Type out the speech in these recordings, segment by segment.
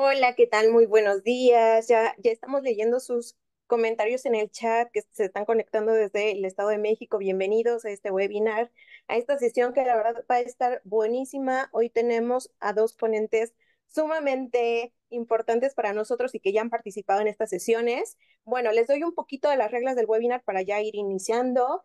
Hola, ¿qué tal? Muy buenos días. Ya estamos leyendo sus comentarios en el chat que se están conectando desde el Estado de México. Bienvenidos a este webinar, a esta sesión que la verdad va a estar buenísima. Hoy tenemos a dos ponentes sumamente importantes para nosotros y que ya han participado en estas sesiones. Bueno, les doy un poquito de las reglas del webinar para ya ir iniciando.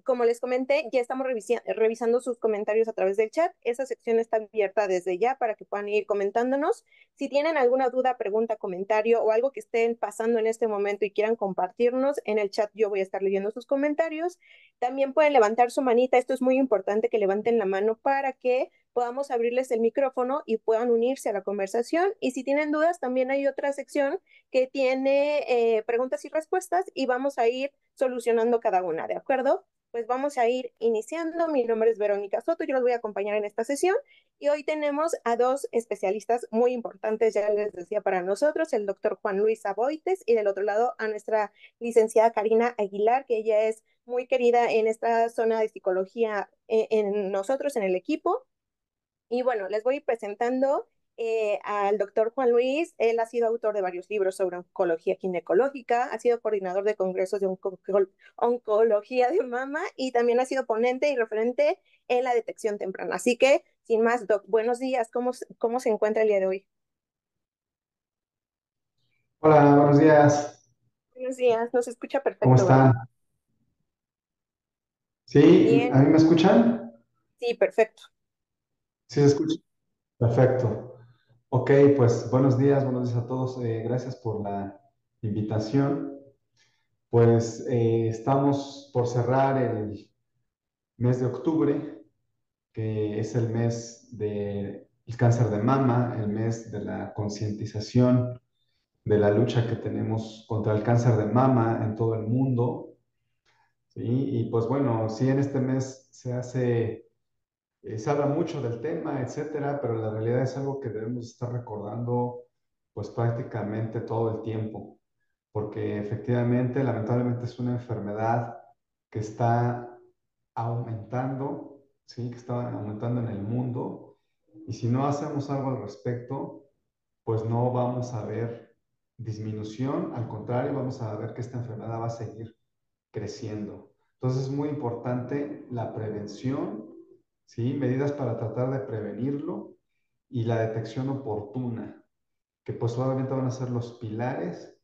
Como les comenté, ya estamos revisando sus comentarios a través del chat. Esa sección está abierta desde ya para que puedan ir comentándonos. Si tienen alguna duda, pregunta, comentario o algo que estén pasando en este momento y quieran compartirnos, en el chat yo voy a estar leyendo sus comentarios. También pueden levantar su manita. Esto es muy importante que levanten la mano para que podamos abrirles el micrófono y puedan unirse a la conversación. Y si tienen dudas, también hay otra sección que tiene preguntas y respuestas y vamos a ir solucionando cada una, ¿de acuerdo? Pues vamos a ir iniciando. Mi nombre es Verónica Soto, yo los voy a acompañar en esta sesión y hoy tenemos a dos especialistas muy importantes, ya les decía, para nosotros, el doctor Juan Luis Aboites y del otro lado a nuestra licenciada Karina Aguilar, que ella es muy querida en esta zona de psicología en nosotros, en el equipo. Y bueno, les voy presentando al doctor Juan Luis. Él ha sido autor de varios libros sobre oncología ginecológica, ha sido coordinador de congresos de oncología de mama y también ha sido ponente y referente en la detección temprana. Así que, sin más, doc, buenos días. ¿Cómo se encuentra el día de hoy? Hola, buenos días. Buenos días, nos escucha ¿Cómo perfecto, ¿verdad? están? ¿Sí? ¿A Bien, mí me escuchan? sí, perfecto. ¿Sí se escucha? Perfecto. Ok, pues buenos días a todos. Gracias por la invitación. Pues estamos por cerrar el mes de octubre, que es el mes del cáncer de mama, el mes de la concientización de la lucha que tenemos contra el cáncer de mama en todo el mundo. ¿Sí? Y pues bueno, sí, en este mes se habla mucho del tema, etcétera, pero la realidad es algo que debemos estar recordando pues prácticamente todo el tiempo, porque efectivamente, lamentablemente es una enfermedad que está aumentando, ¿sí? Que está aumentando en el mundo, y si no hacemos algo al respecto, pues no vamos a ver disminución, al contrario, vamos a ver que esta enfermedad va a seguir creciendo. Entonces es muy importante la prevención, ¿sí? Medidas para tratar de prevenirlo y la detección oportuna, que pues obviamente van a ser los pilares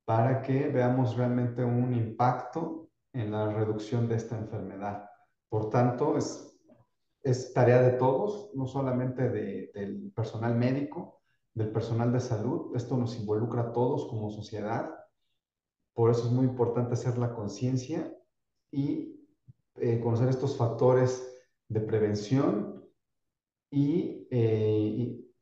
para que veamos realmente un impacto en la reducción de esta enfermedad. Por tanto, es tarea de todos, no solamente del personal médico, del personal de salud. Esto nos involucra a todos como sociedad. Por eso es muy importante hacer la conciencia y conocer estos factores de prevención y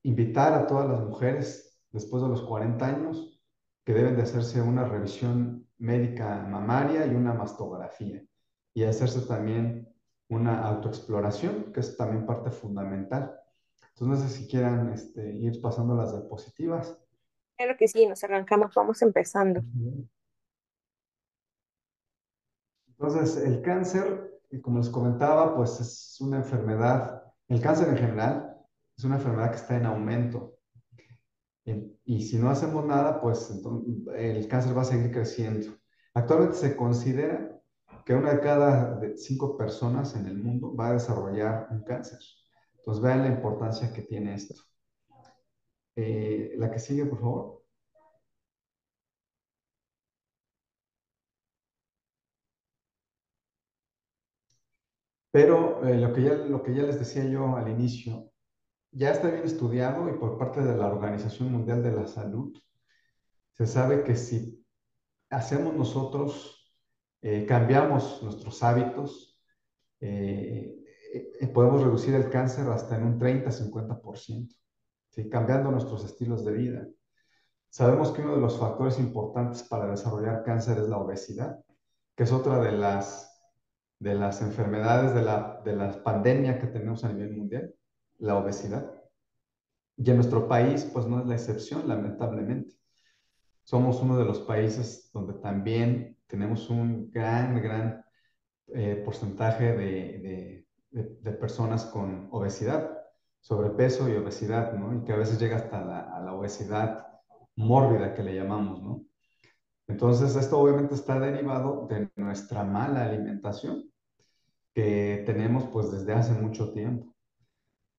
invitar a todas las mujeres después de los 40 años que deben de hacerse una revisión médica mamaria y una mastografía y hacerse también una autoexploración, que es también parte fundamental. Entonces, no sé si quieran ir pasando las diapositivas. Claro que sí, nos arrancamos, vamos empezando. Ujú. Entonces, el cáncer, como les comentaba, pues es una enfermedad, el cáncer en general es una enfermedad que está en aumento. Y si no hacemos nada, pues el cáncer va a seguir creciendo. Actualmente se considera que una de cada cinco personas en el mundo va a desarrollar un cáncer. Entonces, vean la importancia que tiene esto. La que sigue, por favor. Pero lo que ya les decía yo al inicio, ya está bien estudiado y por parte de la Organización Mundial de la Salud, se sabe que si hacemos nosotros, cambiamos nuestros hábitos, eh, podemos reducir el cáncer hasta en un 30-50%, ¿sí? Cambiando nuestros estilos de vida. Sabemos que uno de los factores importantes para desarrollar cáncer es la obesidad, que es otra de las enfermedades de la pandemia que tenemos a nivel mundial, la obesidad. Y en nuestro país, pues no es la excepción, lamentablemente. Somos uno de los países donde también tenemos un gran porcentaje de personas con obesidad. sobrepeso y obesidad, ¿no? Y que a veces llega hasta a la obesidad mórbida que le llamamos, ¿no? Entonces, esto obviamente está derivado de nuestra mala alimentación que tenemos pues desde hace mucho tiempo.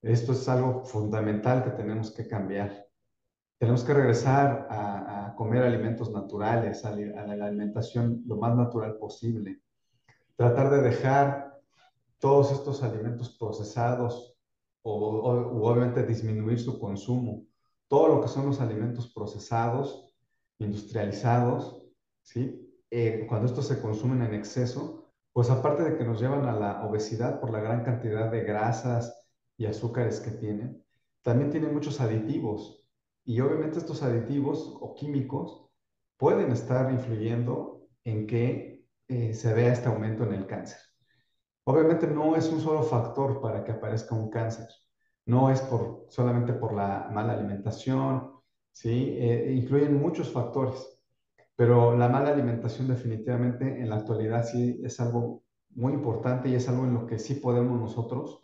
Esto es algo fundamental que tenemos que cambiar. Tenemos que regresar a comer alimentos naturales, a la alimentación lo más natural posible. Tratar de dejar todos estos alimentos procesados o obviamente disminuir su consumo. Todo lo que son los alimentos procesados, industrializados, ¿sí? Cuando estos se consumen en exceso, pues aparte de que nos llevan a la obesidad por la gran cantidad de grasas y azúcares que tienen, también tienen muchos aditivos. Y obviamente estos aditivos o químicos pueden estar influyendo en que se vea este aumento en el cáncer. Obviamente no es un solo factor para que aparezca un cáncer. No es solamente por la mala alimentación, ¿sí? Incluyen muchos factores, pero la mala alimentación definitivamente en la actualidad sí es algo muy importante y es algo en lo que sí podemos nosotros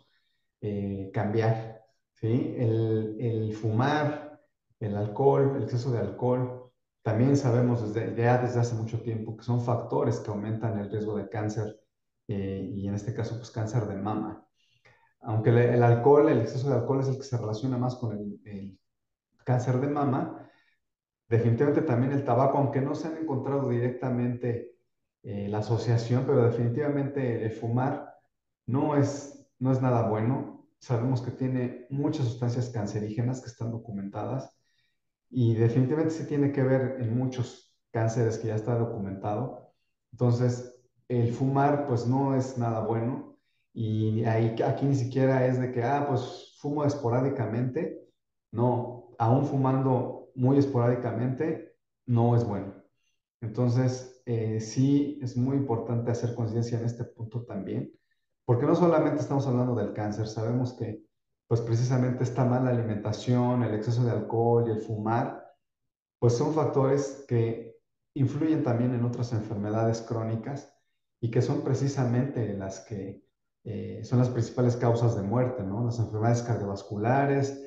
cambiar, ¿sí? El fumar, el alcohol, el exceso de alcohol, también sabemos ya desde hace mucho tiempo que son factores que aumentan el riesgo de cáncer y en este caso pues cáncer de mama. Aunque el alcohol, el exceso de alcohol es el que se relaciona más con el cáncer de mama, definitivamente también el tabaco, aunque no se han encontrado directamente la asociación, pero definitivamente el fumar no es nada bueno. Sabemos que tiene muchas sustancias cancerígenas que están documentadas y definitivamente sí tiene que ver en muchos cánceres que ya está documentado. Entonces, el fumar pues no es nada bueno y aquí ni siquiera es de que, pues fumo esporádicamente. No, aún fumando muy esporádicamente no es bueno. Entonces, sí es muy importante hacer conciencia en este punto también, porque no solamente estamos hablando del cáncer, sabemos que pues precisamente esta mala alimentación, el exceso de alcohol y el fumar, pues son factores que influyen también en otras enfermedades crónicas y que son precisamente las que son las principales causas de muerte, ¿no? Las enfermedades cardiovasculares,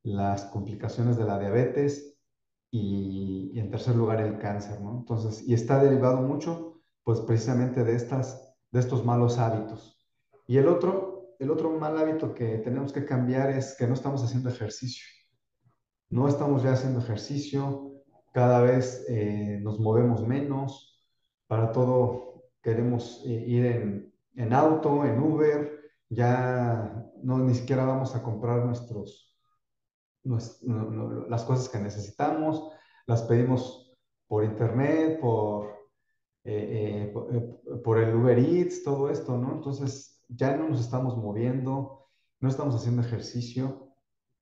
las complicaciones de la diabetes y en tercer lugar el cáncer, ¿no? Entonces, y está derivado mucho, pues precisamente de estos malos hábitos. Y el otro mal hábito que tenemos que cambiar es que no estamos haciendo ejercicio. No estamos ya haciendo ejercicio, cada vez nos movemos menos, para todo queremos ir en auto, en Uber, ya no ni siquiera vamos a comprar las cosas que necesitamos, las pedimos por internet, por el Uber Eats, todo esto, ¿no? Entonces ya no nos estamos moviendo, no estamos haciendo ejercicio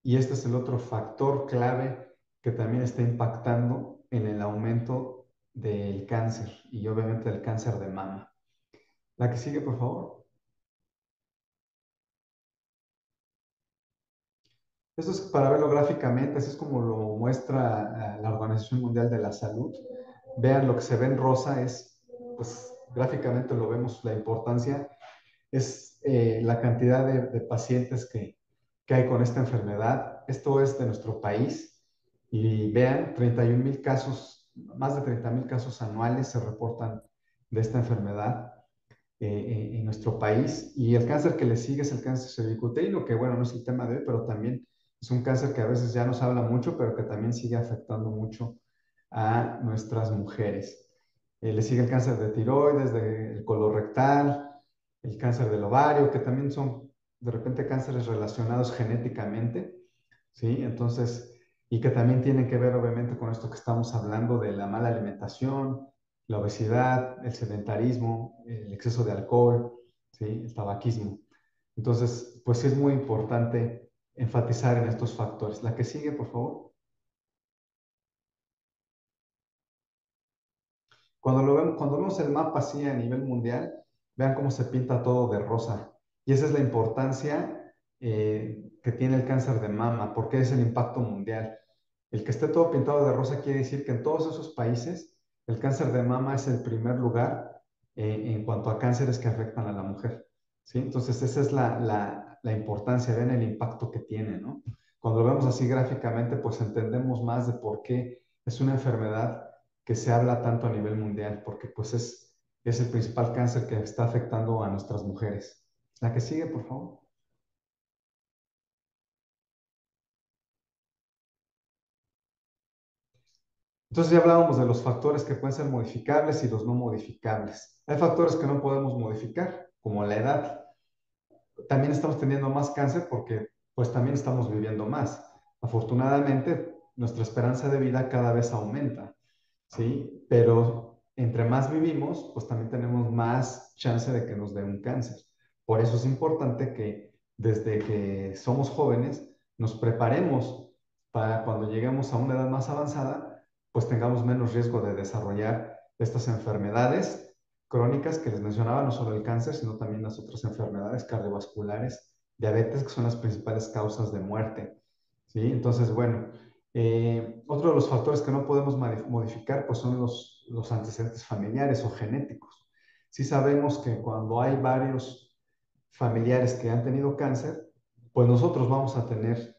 y este es el otro factor clave que también está impactando en el aumento del cáncer y obviamente del cáncer de mama. La que sigue, por favor. Esto es para verlo gráficamente, así es como lo muestra la Organización Mundial de la Salud. Vean, lo que se ve en rosa es, pues gráficamente lo vemos, la importancia es la cantidad de pacientes que hay con esta enfermedad. Esto es de nuestro país y vean, 31,000 casos, más de 30,000 casos anuales se reportan de esta enfermedad en nuestro país. Y el cáncer que le sigue es el cáncer cervicuterino, que bueno, no es el tema de hoy, pero también es un cáncer que a veces ya nos habla mucho, pero que también sigue afectando mucho a nuestras mujeres. Le sigue el cáncer de tiroides, del colorectal, el cáncer del ovario, que también son de repente cánceres relacionados genéticamente, ¿sí? Entonces, y que también tienen que ver obviamente con esto que estamos hablando de la mala alimentación, la obesidad, el sedentarismo, el exceso de alcohol, ¿sí? El tabaquismo. Entonces, pues sí es muy importante enfatizar en estos factores. La que sigue, por favor. Cuando vemos el mapa así a nivel mundial, vean cómo se pinta todo de rosa. Y esa es la importancia que tiene el cáncer de mama, porque es el impacto mundial. El que esté todo pintado de rosa quiere decir que en todos esos países el cáncer de mama es el primer lugar en cuanto a cánceres que afectan a la mujer. ¿Sí? Entonces esa es la la importancia, ven el impacto que tiene, ¿no? Cuando lo vemos así gráficamente, pues entendemos más de por qué es una enfermedad que se habla tanto a nivel mundial, porque pues es el principal cáncer que está afectando a nuestras mujeres. La que sigue, por favor. Entonces ya hablábamos de los factores que pueden ser modificables y los no modificables. Hay factores que no podemos modificar, como la edad. También estamos teniendo más cáncer porque pues también estamos viviendo más. Afortunadamente, nuestra esperanza de vida cada vez aumenta, ¿sí? Pero entre más vivimos, pues también tenemos más chance de que nos dé un cáncer. Por eso es importante que desde que somos jóvenes nos preparemos para cuando lleguemos a una edad más avanzada, pues tengamos menos riesgo de desarrollar estas enfermedades crónicas que les mencionaba, no solo el cáncer, sino también las otras enfermedades cardiovasculares, diabetes, que son las principales causas de muerte. ¿Sí? Entonces, bueno, otro de los factores que no podemos modificar pues son los antecedentes familiares o genéticos. Sí sabemos que cuando hay varios familiares que han tenido cáncer, pues nosotros vamos a tener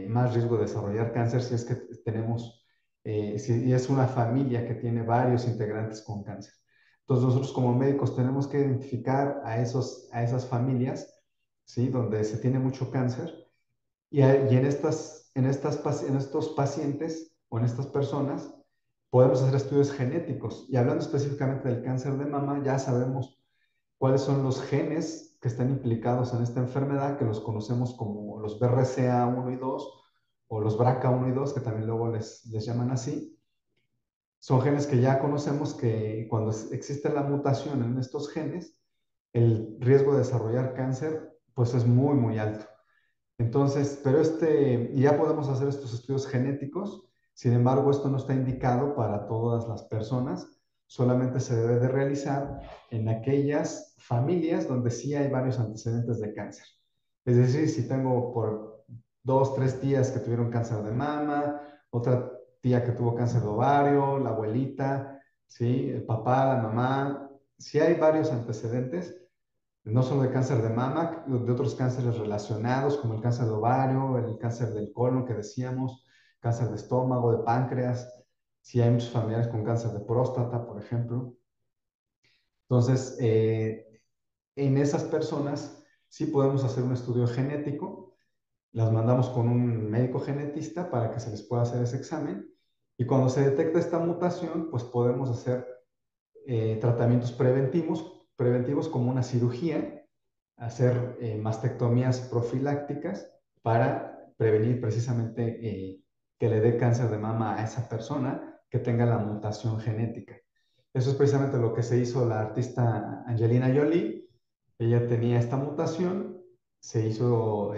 más riesgo de desarrollar cáncer si es que tenemos, si es una familia que tiene varios integrantes con cáncer. Entonces nosotros como médicos tenemos que identificar a esas familias, ¿sí? Donde se tiene mucho cáncer y en estos pacientes o en estas personas podemos hacer estudios genéticos. Y hablando específicamente del cáncer de mama, ya sabemos cuáles son los genes que están implicados en esta enfermedad, que los conocemos como los BRCA1 y 2 o los BRCA1 y 2, que también luego les llaman así. Son genes que ya conocemos que cuando existe la mutación en estos genes, el riesgo de desarrollar cáncer pues es muy, muy alto. Entonces, pero ya podemos hacer estos estudios genéticos, sin embargo, esto no está indicado para todas las personas, solamente se debe de realizar en aquellas familias donde sí hay varios antecedentes de cáncer. Es decir, si tengo por dos, tres tías que tuvieron cáncer de mama, otra tía que tuvo cáncer de ovario, la abuelita, ¿sí? El papá, la mamá, si hay varios antecedentes, no solo de cáncer de mama, de otros cánceres relacionados, como el cáncer de ovario, el cáncer del colon que decíamos, cáncer de estómago, de páncreas, si hay muchos familiares con cáncer de próstata, por ejemplo. Entonces, en esas personas sí podemos hacer un estudio genético, las mandamos con un médico genetista para que se les pueda hacer ese examen y cuando se detecta esta mutación, pues podemos hacer tratamientos preventivos como una cirugía, hacer mastectomías profilácticas para prevenir precisamente que le dé cáncer de mama a esa persona que tenga la mutación genética. Eso es precisamente lo que se hizo la artista Angelina Jolie. Ella tenía esta mutación, se hizo,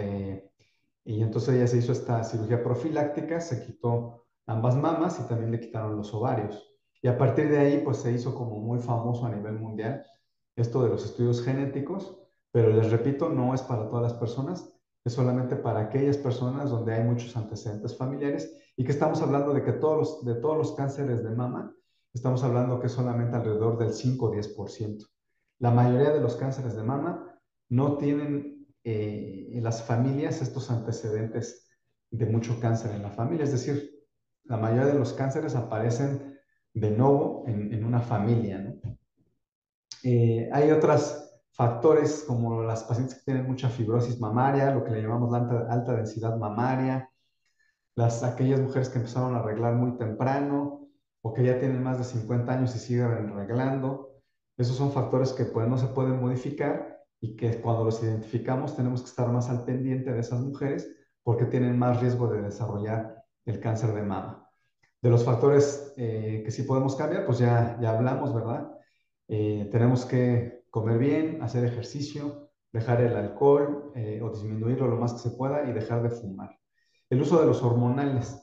y entonces ella se hizo esta cirugía profiláctica, se quitó ambas mamas y también le quitaron los ovarios. Y a partir de ahí, pues se hizo como muy famoso a nivel mundial esto de los estudios genéticos, pero les repito, no es para todas las personas, es solamente para aquellas personas donde hay muchos antecedentes familiares y que estamos hablando de que de todos los cánceres de mama, estamos hablando que es solamente alrededor del 5 o 10%. La mayoría de los cánceres de mama no tienen en las familias estos antecedentes de mucho cáncer en la familia, es decir, la mayoría de los cánceres aparecen de nuevo en una familia, ¿no? Hay otros factores como las pacientes que tienen mucha fibrosis mamaria, lo que le llamamos la alta densidad mamaria, aquellas mujeres que empezaron a arreglar muy temprano o que ya tienen más de 50 años y siguen arreglando. Esos son factores que pues, no se pueden modificar y que cuando los identificamos tenemos que estar más al pendiente de esas mujeres porque tienen más riesgo de desarrollar el cáncer de mama. De los factores que sí podemos cambiar, pues ya hablamos, ¿verdad? Tenemos que comer bien, hacer ejercicio, dejar el alcohol o disminuirlo lo más que se pueda y dejar de fumar. El uso de los hormonales.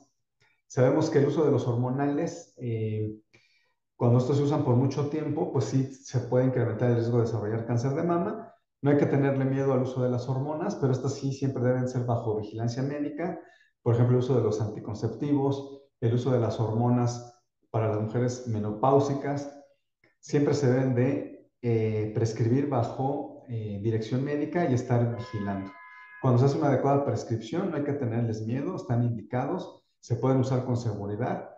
Sabemos que el uso de los hormonales, cuando estos se usan por mucho tiempo, pues sí se puede incrementar el riesgo de desarrollar cáncer de mama. No hay que tenerle miedo al uso de las hormonas, pero estas sí siempre deben ser bajo vigilancia médica. Por ejemplo, el uso de los anticonceptivos, el uso de las hormonas para las mujeres menopáusicas, siempre se deben de prescribir bajo dirección médica y estar vigilando. Cuando se hace una adecuada prescripción, no hay que tenerles miedo, están indicados, se pueden usar con seguridad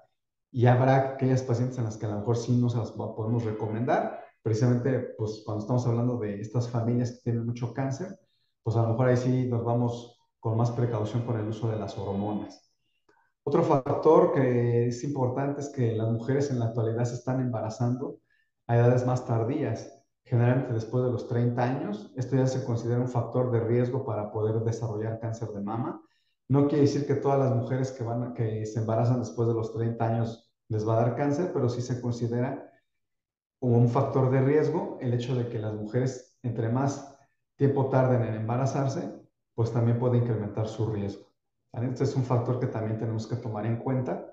y habrá aquellas pacientes en las que a lo mejor sí no se las podemos recomendar, precisamente pues cuando estamos hablando de estas familias que tienen mucho cáncer, pues a lo mejor ahí sí nos vamos con más precaución con el uso de las hormonas. Otro factor que es importante es que las mujeres en la actualidad se están embarazando a edades más tardías, generalmente después de los 30 años. Esto ya se considera un factor de riesgo para poder desarrollar cáncer de mama. No quiere decir que todas las mujeres que se embarazan después de los 30 años les va a dar cáncer, pero sí se considera como un factor de riesgo el hecho de que las mujeres, entre más tiempo tarden en embarazarse, pues también puede incrementar su riesgo. ¿Vale? Este es un factor que también tenemos que tomar en cuenta.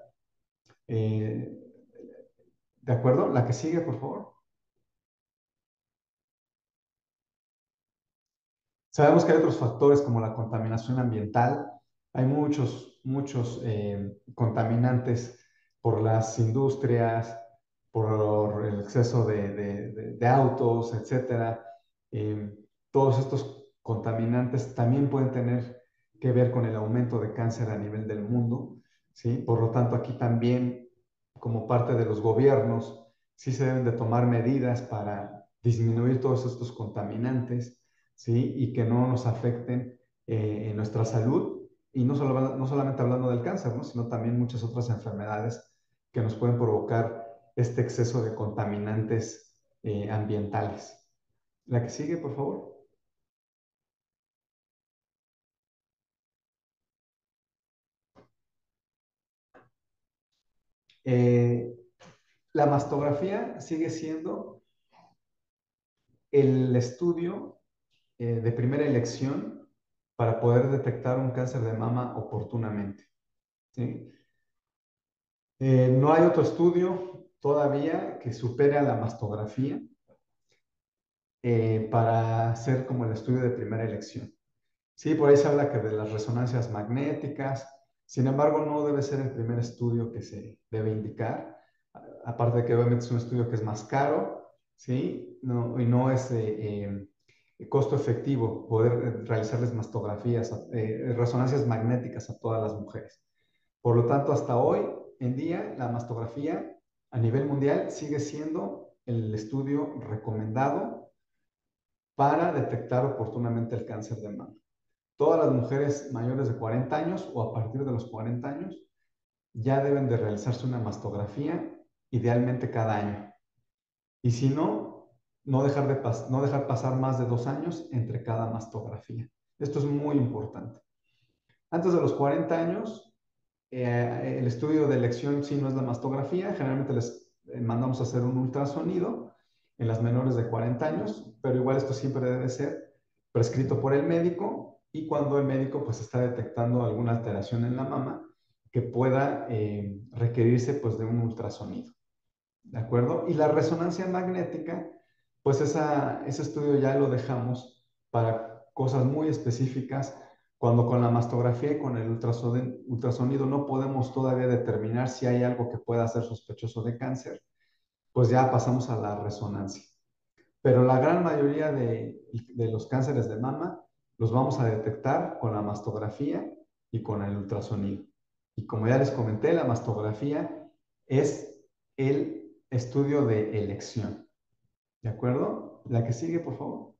Eh, ¿De acuerdo? La que sigue, por favor. Sabemos que hay otros factores como la contaminación ambiental. Hay muchos contaminantes por las industrias, por el exceso de autos, etcétera. Eh, Todos estos contaminantes también pueden tener que ver con el aumento de cáncer a nivel del mundo, ¿sí? Por lo tanto, aquí también, como parte de los gobiernos, sí se deben de tomar medidas para disminuir todos estos contaminantes, ¿sí? Y que no nos afecten en nuestra salud, y no solamente hablando del cáncer, ¿no? Sino también muchas otras enfermedades que nos pueden provocar este exceso de contaminantes ambientales. La que sigue, por favor. Eh, la mastografía sigue siendo el estudio de primera elección para poder detectar un cáncer de mama oportunamente, ¿sí? No hay otro estudio todavía que supere a la mastografía para ser como el estudio de primera elección. Sí, por ahí se habla que de las resonancias magnéticas, sin embargo, no debe ser el primer estudio que se debe indicar, aparte de que obviamente es un estudio que es más caro, ¿sí? No, y no es costo efectivo poder realizarles mastografías, resonancias magnéticas a todas las mujeres. Por lo tanto, hasta hoy en día, la mastografía a nivel mundial sigue siendo el estudio recomendado para detectar oportunamente el cáncer de mama. Todas las mujeres mayores de 40 años o a partir de los 40 años ya deben de realizarse una mastografía, idealmente cada año. Y si no, no dejar pasar más de 2 años entre cada mastografía. Esto es muy importante. Antes de los 40 años, el estudio de elección sí no es la mastografía, generalmente les mandamos a hacer un ultrasonido en las menores de 40 años, pero igual esto siempre debe ser prescrito por el médico y cuando el médico pues está detectando alguna alteración en la mama que pueda requerirse pues de un ultrasonido, ¿de acuerdo? Y la resonancia magnética, pues ese estudio ya lo dejamos para cosas muy específicas, cuando con la mastografía y con el ultrasonido no podemos todavía determinar si hay algo que pueda ser sospechoso de cáncer, pues ya pasamos a la resonancia. Pero la gran mayoría de los cánceres de mama los vamos a detectar con la mastografía y con el ultrasonido. Y como ya les comenté, la mastografía es el estudio de elección. ¿De acuerdo? La que sigue, por favor.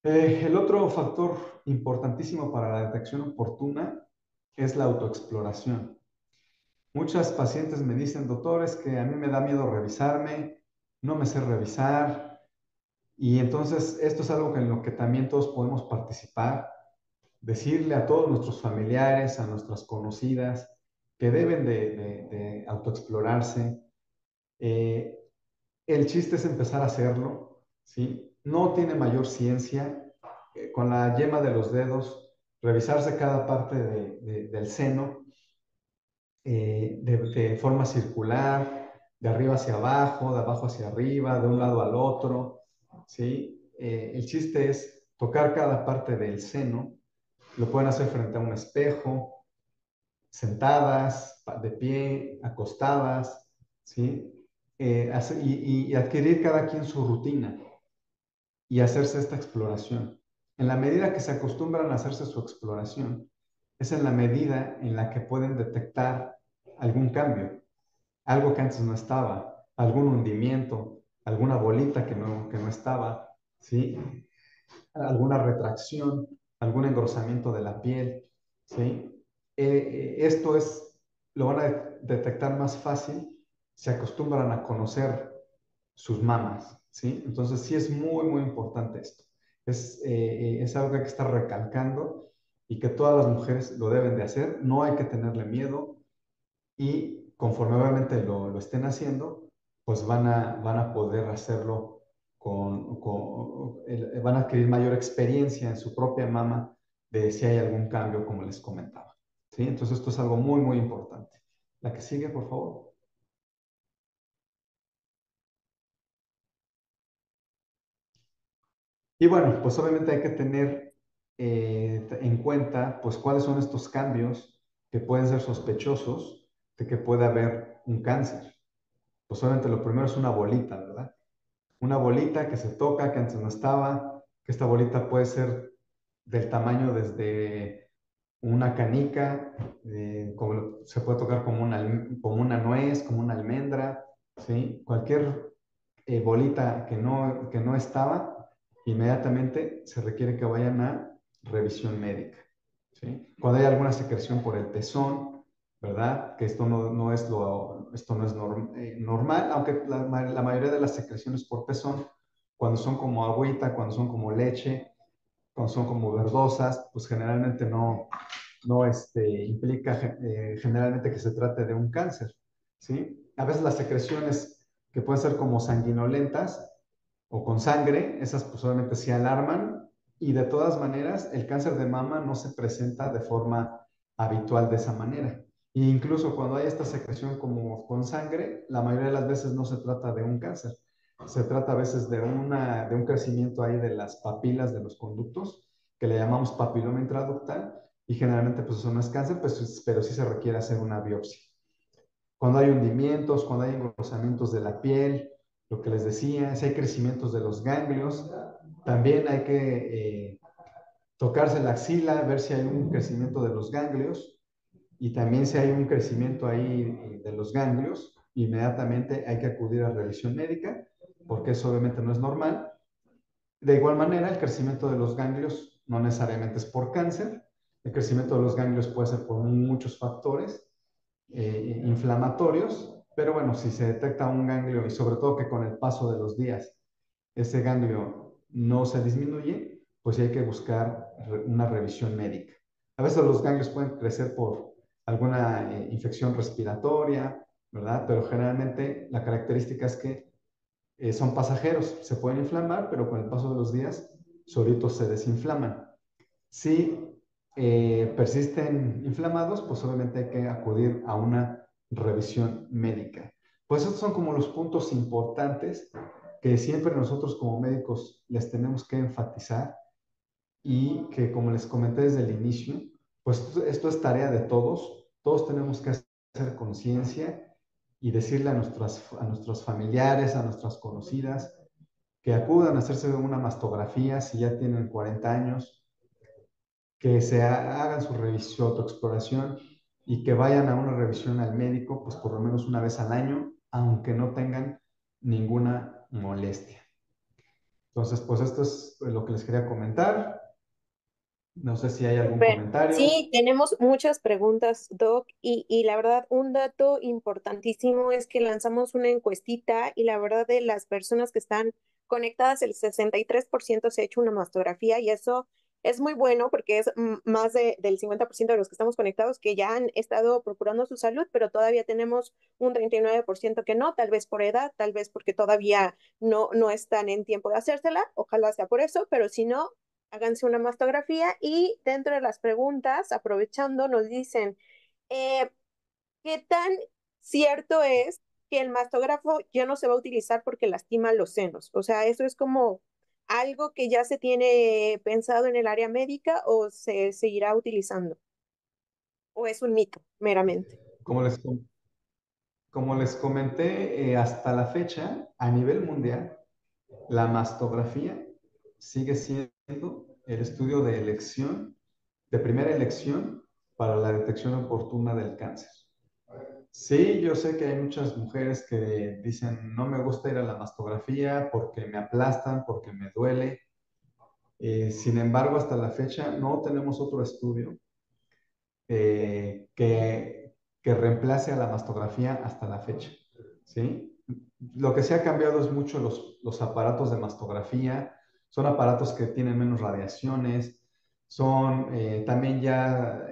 El otro factor importantísimo para la detección oportuna es la autoexploración. Muchas pacientes me dicen, doctores, que a mí me da miedo revisarme, no me sé revisar, y entonces esto es algo en lo que también todos podemos participar, decirle a todos nuestros familiares, a nuestras conocidas, que deben de autoexplorarse. Eh, el chiste es empezar a hacerlo, ¿sí? No tiene mayor ciencia. Con la yema de los dedos, revisarse cada parte del seno de forma circular, de arriba hacia abajo, de abajo hacia arriba, de un lado al otro, ¿sí? El chiste es tocar cada parte del seno. Lo pueden hacer frente a un espejo, sentadas, de pie, acostadas, ¿sí? y adquirir cada quien su rutina y hacerse esta exploración. En la medida que se acostumbran a hacerse su exploración, es en la medida en la que pueden detectar algún cambio, algo que antes no estaba, algún hundimiento, alguna bolita que no estaba, ¿sí? Alguna retracción, algún engrosamiento de la piel, ¿sí? Esto es, lo van a detectar más fácil, se acostumbran a conocer sus mamas, ¿sí? Entonces sí es muy, muy importante esto. Es algo que hay que estar recalcando y que todas las mujeres lo deben de hacer, no hay que tenerle miedo y conforme obviamente lo estén haciendo, pues van a poder hacerlo van a adquirir mayor experiencia en su propia mama de si hay algún cambio, como les comentaba. ¿Sí? Entonces esto es algo muy, muy importante. La que sigue, por favor. Y bueno, pues obviamente hay que tener en cuenta pues cuáles son estos cambios que pueden ser sospechosos de que pueda haber un cáncer. Pues obviamente lo primero es una bolita, ¿verdad? Una bolita que se toca, que antes no estaba, que esta bolita puede ser del tamaño desde una canica, se puede tocar como una nuez, como una almendra, ¿sí? Cualquier bolita que no estaba, inmediatamente se requiere que vayan a revisión médica, ¿sí? Cuando hay alguna secreción por el pezón, ¿verdad? Que esto no es, esto no es normal, aunque la mayoría de las secreciones por pezón, cuando son como agüita, cuando son como leche, cuando son como verdosas, pues generalmente no implica generalmente que se trate de un cáncer, ¿sí? A veces las secreciones que pueden ser como sanguinolentas o con sangre, esas pues obviamente sí alarman y de todas maneras el cáncer de mama no se presenta de forma habitual de esa manera. E incluso cuando hay esta secreción como con sangre, la mayoría de las veces no se trata de un cáncer, se trata a veces de un crecimiento ahí de las papilas de los conductos, que le llamamos papiloma intraductal, y generalmente pues eso no es cáncer, pues, pero sí se requiere hacer una biopsia. Cuando hay hundimientos, cuando hay engrosamientos de la piel, lo que les decía, si hay crecimientos de los ganglios, también hay que tocarse la axila, ver si hay un crecimiento de los ganglios y también si hay un crecimiento ahí de los ganglios, inmediatamente hay que acudir a revisión médica porque eso obviamente no es normal. De igual manera, el crecimiento de los ganglios no necesariamente es por cáncer, el crecimiento de los ganglios puede ser por muchos factores inflamatorios, pero bueno, si se detecta un ganglio y sobre todo que con el paso de los días ese ganglio no se disminuye, pues sí hay que buscar una revisión médica. A veces los ganglios pueden crecer por alguna infección respiratoria, ¿verdad? Pero generalmente la característica es que son pasajeros, se pueden inflamar, pero con el paso de los días solitos se desinflaman. Si persisten inflamados, pues obviamente hay que acudir a una revisión médica. Pues estos son como los puntos importantes que siempre nosotros como médicos les tenemos que enfatizar y que como les comenté desde el inicio, pues esto es tarea de todos, todos tenemos que hacer conciencia y decirle a nuestros familiares, a nuestras conocidas, que acudan a hacerse una mastografía si ya tienen 40 años, que hagan su revisión, autoexploración y que vayan a una revisión al médico, pues por lo menos una vez al año, aunque no tengan ninguna molestia. Entonces, pues esto es lo que les quería comentar. No sé si hay algún Súper. comentario. Sí, tenemos muchas preguntas, Doc, y la verdad, un dato importantísimo es que lanzamos una encuestita y la verdad de las personas que están conectadas, el 63% se ha hecho una mastografía y eso es muy bueno porque es más del 50% de los que estamos conectados que ya han estado procurando su salud, pero todavía tenemos un 39% que no, tal vez por edad, tal vez porque todavía no están en tiempo de hacérsela, ojalá sea por eso, pero si no háganse una mastografía y dentro de las preguntas, aprovechando, nos dicen, eh, ¿qué tan cierto es que el mastógrafo ya no se va a utilizar porque lastima los senos? O sea, ¿eso es como algo que ya se tiene pensado en el área médica o se seguirá utilizando? ¿O es un mito, meramente? Como les, como les comenté, hasta la fecha, a nivel mundial, la mastografía sigue siendo el estudio de elección, de primera elección para la detección oportuna del cáncer. Sí, yo sé que hay muchas mujeres que dicen, no me gusta ir a la mastografía porque me aplastan, porque me duele. Sin embargo, hasta la fecha no tenemos otro estudio que reemplace a la mastografía hasta la fecha. ¿Sí? Lo que se ha cambiado es mucho los aparatos de mastografía, son aparatos que tienen menos radiaciones, son también ya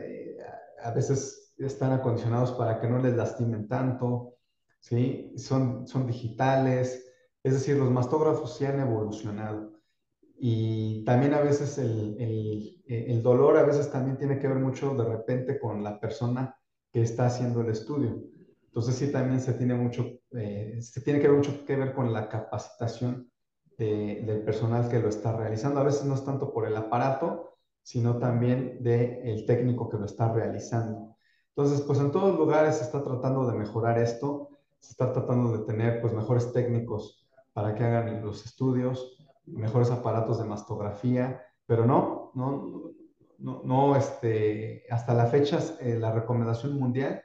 a veces están acondicionados para que no les lastimen tanto, ¿sí? Son digitales, es decir, los mastógrafos se han evolucionado. Y también a veces el dolor a veces también tiene que ver mucho de repente con la persona que está haciendo el estudio. Entonces sí también se tiene que ver mucho que ver con la capacitación del personal que lo está realizando. A veces no es tanto por el aparato, sino también del técnico que lo está realizando. Entonces, pues en todos lugares se está tratando de mejorar esto, se está tratando de tener pues mejores técnicos para que hagan los estudios, mejores aparatos de mastografía, pero hasta la fecha la recomendación mundial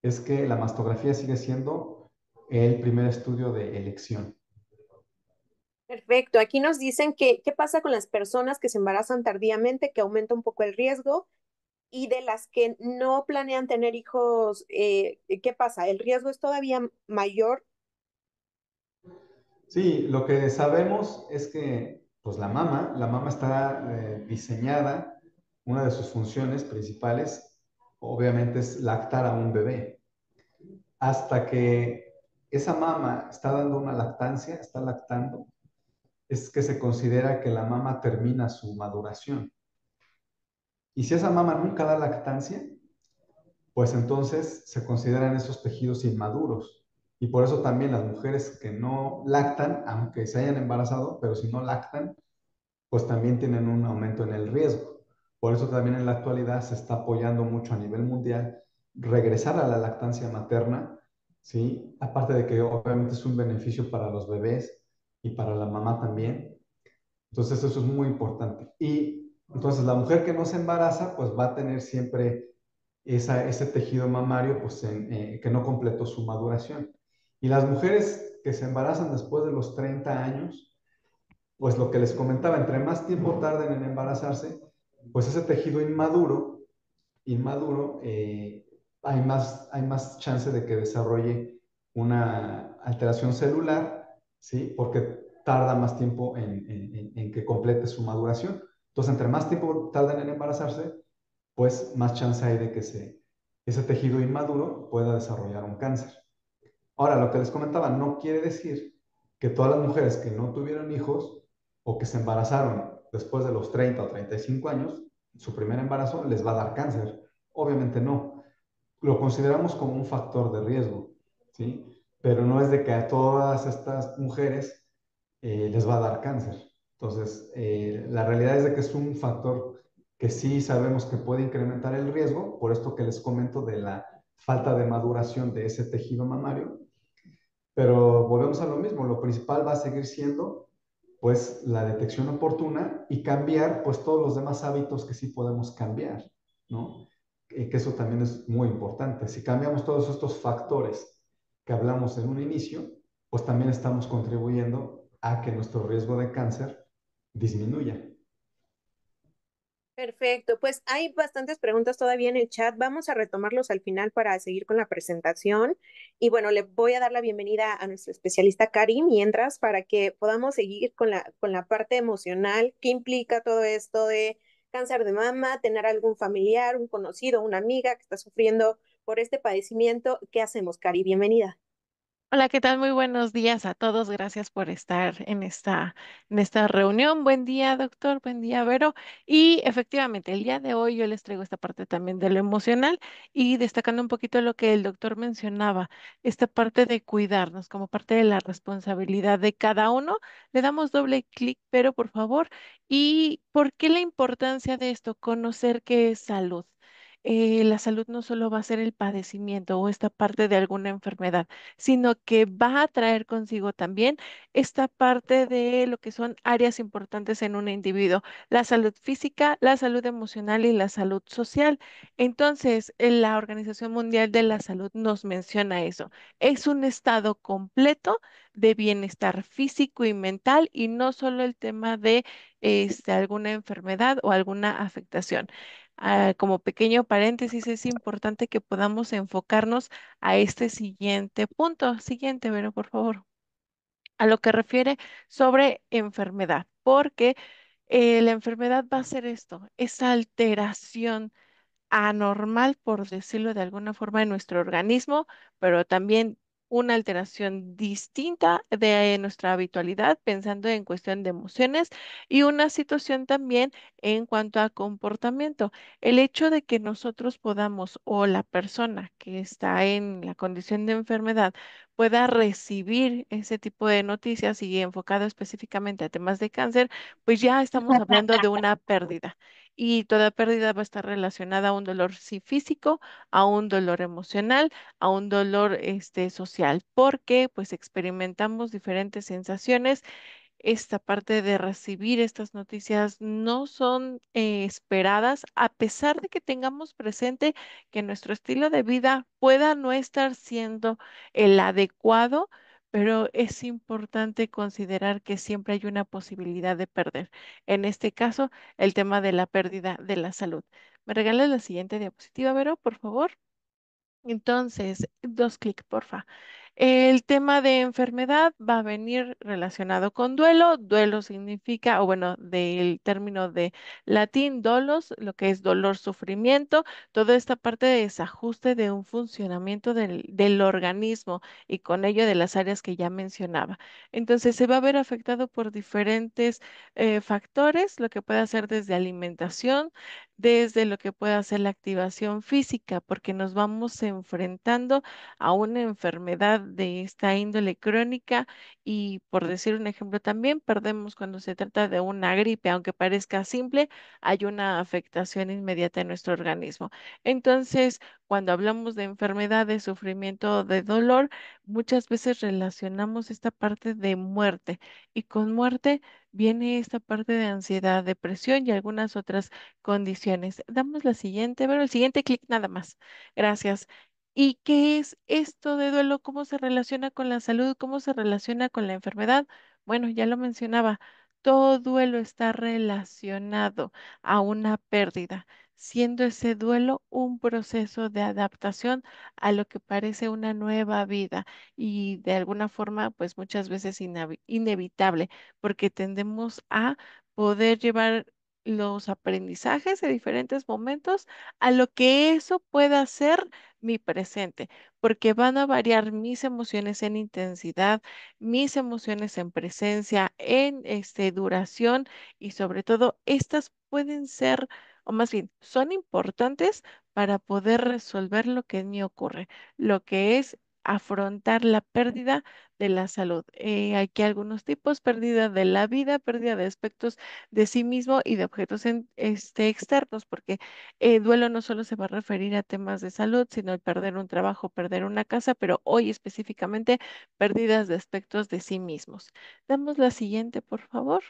es que la mastografía sigue siendo el primer estudio de elección. Perfecto. Aquí nos dicen que qué pasa con las personas que se embarazan tardíamente, que aumenta un poco el riesgo, y de las que no planean tener hijos, ¿qué pasa? ¿El riesgo es todavía mayor? Sí, lo que sabemos es que pues la mama está diseñada, una de sus funciones principales obviamente es lactar a un bebé. Hasta que esa mama está dando una lactancia, está lactando, es que se considera que la mama termina su maduración. Y si esa mama nunca da lactancia, pues entonces se consideran esos tejidos inmaduros. Y por eso también las mujeres que no lactan, aunque se hayan embarazado, pero si no lactan, pues también tienen un aumento en el riesgo. Por eso también en la actualidad se está apoyando mucho a nivel mundial regresar a la lactancia materna, ¿sí? Aparte de que obviamente es un beneficio para los bebés y para la mamá también. Entonces eso es muy importante. Y entonces la mujer que no se embaraza, pues va a tener siempre ese tejido mamario pues, que no completó su maduración. Y las mujeres que se embarazan después de los 30 años, pues lo que les comentaba, entre más tiempo tarden en embarazarse, pues ese tejido inmaduro, hay más chance de que desarrolle una alteración celular, ¿sí? Porque tarda más tiempo en que complete su maduración. Entonces, entre más tiempo tarden en embarazarse, pues más chance hay de que ese tejido inmaduro pueda desarrollar un cáncer. Ahora, lo que les comentaba no quiere decir que todas las mujeres que no tuvieron hijos o que se embarazaron después de los 30 o 35 años, su primer embarazo les va a dar cáncer. Obviamente no. Lo consideramos como un factor de riesgo, ¿sí? Pero no es de que a todas estas mujeres les va a dar cáncer. Entonces, la realidad es de que es un factor que sí sabemos que puede incrementar el riesgo, por esto que les comento de la falta de maduración de ese tejido mamario, pero volvemos a lo mismo, lo principal va a seguir siendo pues la detección oportuna y cambiar pues todos los demás hábitos que sí podemos cambiar, ¿no? Que eso también es muy importante. Si cambiamos todos estos factores que hablamos en un inicio, pues también estamos contribuyendo a que nuestro riesgo de cáncer disminuya. Perfecto, pues hay bastantes preguntas todavía en el chat. Vamos a retomarlos al final para seguir con la presentación. Y bueno, le voy a dar la bienvenida a nuestro especialista Cari mientras para que podamos seguir con la parte emocional. ¿Qué implica todo esto de cáncer de mama, tener algún familiar, un conocido, una amiga que está sufriendo por este padecimiento? ¿Qué hacemos, Cari? Bienvenida. Hola, ¿qué tal? Muy buenos días a todos. Gracias por estar en esta reunión. Buen día, doctor. Buen día, Vero. Y efectivamente, el día de hoy yo les traigo esta parte también de lo emocional y destacando un poquito lo que el doctor mencionaba, esta parte de cuidarnos como parte de la responsabilidad de cada uno. Le damos doble clic, pero por favor. ¿Y por qué la importancia de esto? Conocer qué es salud. la salud no solo va a ser el padecimiento o esta parte de alguna enfermedad, sino que va a traer consigo también esta parte de lo que son áreas importantes en un individuo, la salud física, la salud emocional y la salud social. Entonces, la Organización Mundial de la Salud nos menciona eso. Es un estado completo de bienestar físico y mental y no solo el tema de alguna enfermedad o alguna afectación. Como pequeño paréntesis, es importante que podamos enfocarnos a este siguiente punto. Siguiente, Vero, por favor. A lo que refiere sobre enfermedad, porque la enfermedad va a ser esto, esa alteración anormal, por decirlo de alguna forma, en nuestro organismo, pero también una alteración distinta de nuestra habitualidad, pensando en cuestión de emociones y una situación también en cuanto a comportamiento. El hecho de que nosotros podamos o la persona que está en la condición de enfermedad pueda recibir ese tipo de noticias y enfocado específicamente a temas de cáncer, pues ya estamos hablando de una pérdida y toda pérdida va a estar relacionada a un dolor sí físico, a un dolor emocional, a un dolor social, porque pues experimentamos diferentes sensaciones. Esta parte de recibir estas noticias no son esperadas, a pesar de que tengamos presente que nuestro estilo de vida pueda no estar siendo el adecuado, pero es importante considerar que siempre hay una posibilidad de perder. En este caso, el tema de la pérdida de la salud. ¿Me regalas la siguiente diapositiva, Vero, por favor? Entonces, dos clics, porfa. El tema de enfermedad va a venir relacionado con duelo. Duelo significa, o bueno, del término de latín, dolos, lo que es dolor, sufrimiento, toda esta parte de desajuste de un funcionamiento del organismo y con ello de las áreas que ya mencionaba. Entonces, se va a ver afectado por diferentes factores, lo que puede hacer desde alimentación, desde lo que puede hacer la activación física, porque nos vamos enfrentando a una enfermedad de esta índole crónica y por decir un ejemplo también perdemos cuando se trata de una gripe, aunque parezca simple, hay una afectación inmediata en nuestro organismo. Entonces, cuando hablamos de enfermedad, de sufrimiento, de dolor, muchas veces relacionamos esta parte de muerte y con muerte viene esta parte de ansiedad, depresión y algunas otras condiciones. Damos la siguiente, pero el siguiente clic nada más. Gracias. ¿Y qué es esto de duelo? ¿Cómo se relaciona con la salud? ¿Cómo se relaciona con la enfermedad? Bueno, ya lo mencionaba, todo duelo está relacionado a una pérdida, siendo ese duelo un proceso de adaptación a lo que parece una nueva vida y de alguna forma, pues muchas veces inevitable, porque tendemos a poder llevar los aprendizajes de diferentes momentos a lo que eso pueda ser mi presente, porque van a variar mis emociones en intensidad, mis emociones en presencia, en duración y sobre todo estas pueden ser, o más bien, son importantes para poder resolver lo que en mí ocurre, lo que es afrontar la pérdida de la salud. Aquí algunos tipos, pérdida de la vida, pérdida de aspectos de sí mismo y de objetos externos, porque duelo no solo se va a referir a temas de salud, sino el perder un trabajo, perder una casa, pero hoy específicamente pérdidas de aspectos de sí mismos. Damos la siguiente, por favor.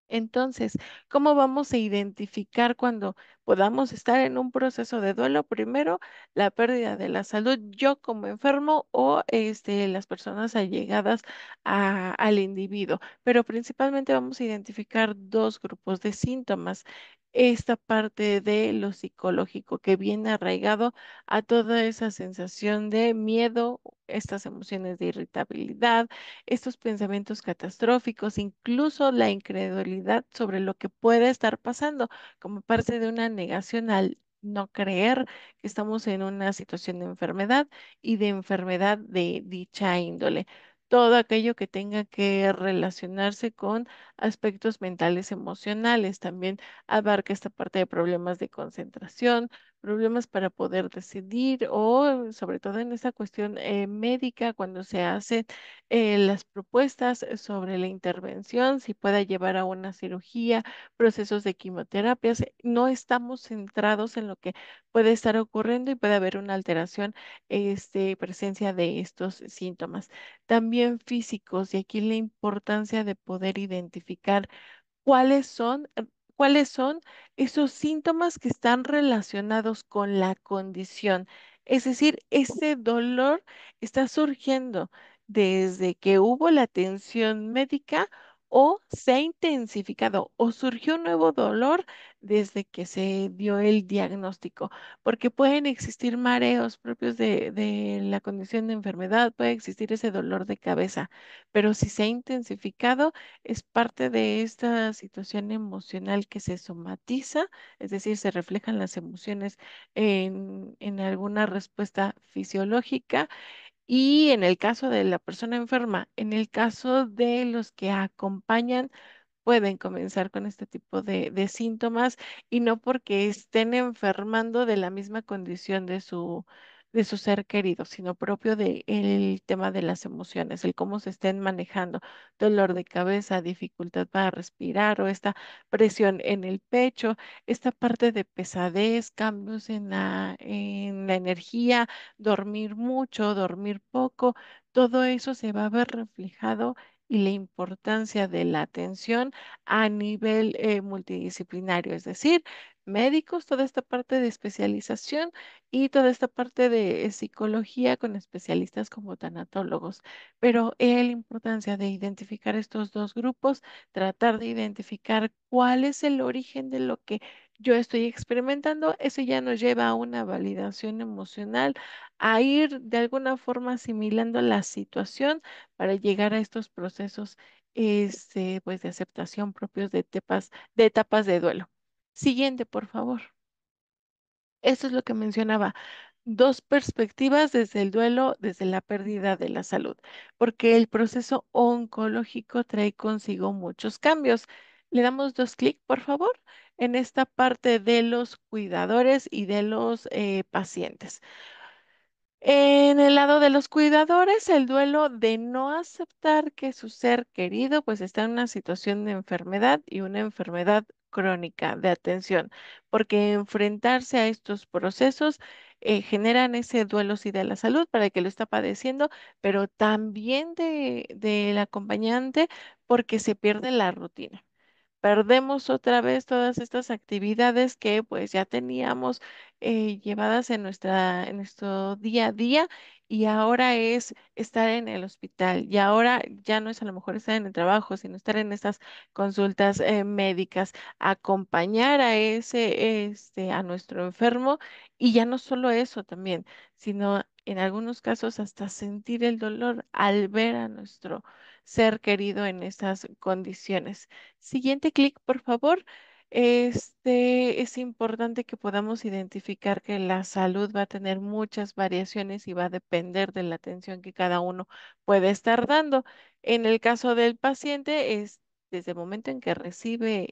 Entonces, ¿cómo vamos a identificar cuando podamos estar en un proceso de duelo? Primero, la pérdida de la salud, yo como enfermo o las personas allegadas al individuo. Pero principalmente vamos a identificar dos grupos de síntomas. Esta parte de lo psicológico que viene arraigado a toda esa sensación de miedo, estas emociones de irritabilidad, estos pensamientos catastróficos, incluso la incredulidad sobre lo que puede estar pasando, como parte de una negación al no creer que estamos en una situación de enfermedad y de enfermedad de dicha índole. Todo aquello que tenga que relacionarse con aspectos mentales, emocionales, también abarca esta parte de problemas de concentración, problemas para poder decidir o sobre todo en esta cuestión médica, cuando se hacen las propuestas sobre la intervención, si pueda llevar a una cirugía, procesos de quimioterapias, no estamos centrados en lo que puede estar ocurriendo y puede haber una alteración, presencia de estos síntomas. También físicos, y aquí la importancia de poder identificar cuáles son, cuáles son esos síntomas que están relacionados con la condición. Es decir, ese dolor está surgiendo desde que hubo la atención médica o se ha intensificado o surgió un nuevo dolor desde que se dio el diagnóstico, porque pueden existir mareos propios de la condición de enfermedad, puede existir ese dolor de cabeza, pero si se ha intensificado, es parte de esta situación emocional que se somatiza, es decir, se reflejan las emociones en alguna respuesta fisiológica. Y en el caso de la persona enferma, en el caso de los que acompañan, pueden comenzar con este tipo de síntomas y no porque estén enfermando de la misma condición de su ser querido, sino propio del tema de las emociones, el cómo se estén manejando, dolor de cabeza, dificultad para respirar o esta presión en el pecho, esta parte de pesadez, cambios en la energía, dormir mucho, dormir poco, todo eso se va a ver reflejado y la importancia de la atención a nivel multidisciplinario, es decir, médicos, toda esta parte de especialización y toda esta parte de psicología con especialistas como tanatólogos. Pero la importancia de identificar estos dos grupos, tratar de identificar cuál es el origen de lo que yo estoy experimentando, eso ya nos lleva a una validación emocional, a ir de alguna forma asimilando la situación para llegar a estos procesos pues de aceptación propios de etapas de duelo. Siguiente, por favor. Eso es lo que mencionaba. Dos perspectivas desde el duelo, desde la pérdida de la salud, porque el proceso oncológico trae consigo muchos cambios. Le damos dos clics, por favor, en esta parte de los cuidadores y de los pacientes. En el lado de los cuidadores, el duelo de no aceptar que su ser querido pues está en una situación de enfermedad y una enfermedad crónica de atención, porque enfrentarse a estos procesos generan ese duelo sí de la salud para el que lo está padeciendo, pero también del acompañante porque se pierde la rutina. Perdemos otra vez todas estas actividades que pues ya teníamos llevadas en en nuestro día a día y ahora es estar en el hospital y ahora ya no es a lo mejor estar en el trabajo, sino estar en estas consultas médicas, acompañar a a nuestro enfermo y ya no solo eso también, sino en algunos casos hasta sentir el dolor al ver a nuestro ser querido en estas condiciones. Siguiente clic, por favor. Es importante que podamos identificar que la salud va a tener muchas variaciones y va a depender de la atención que cada uno puede estar dando. En el caso del paciente, es desde el momento en que recibe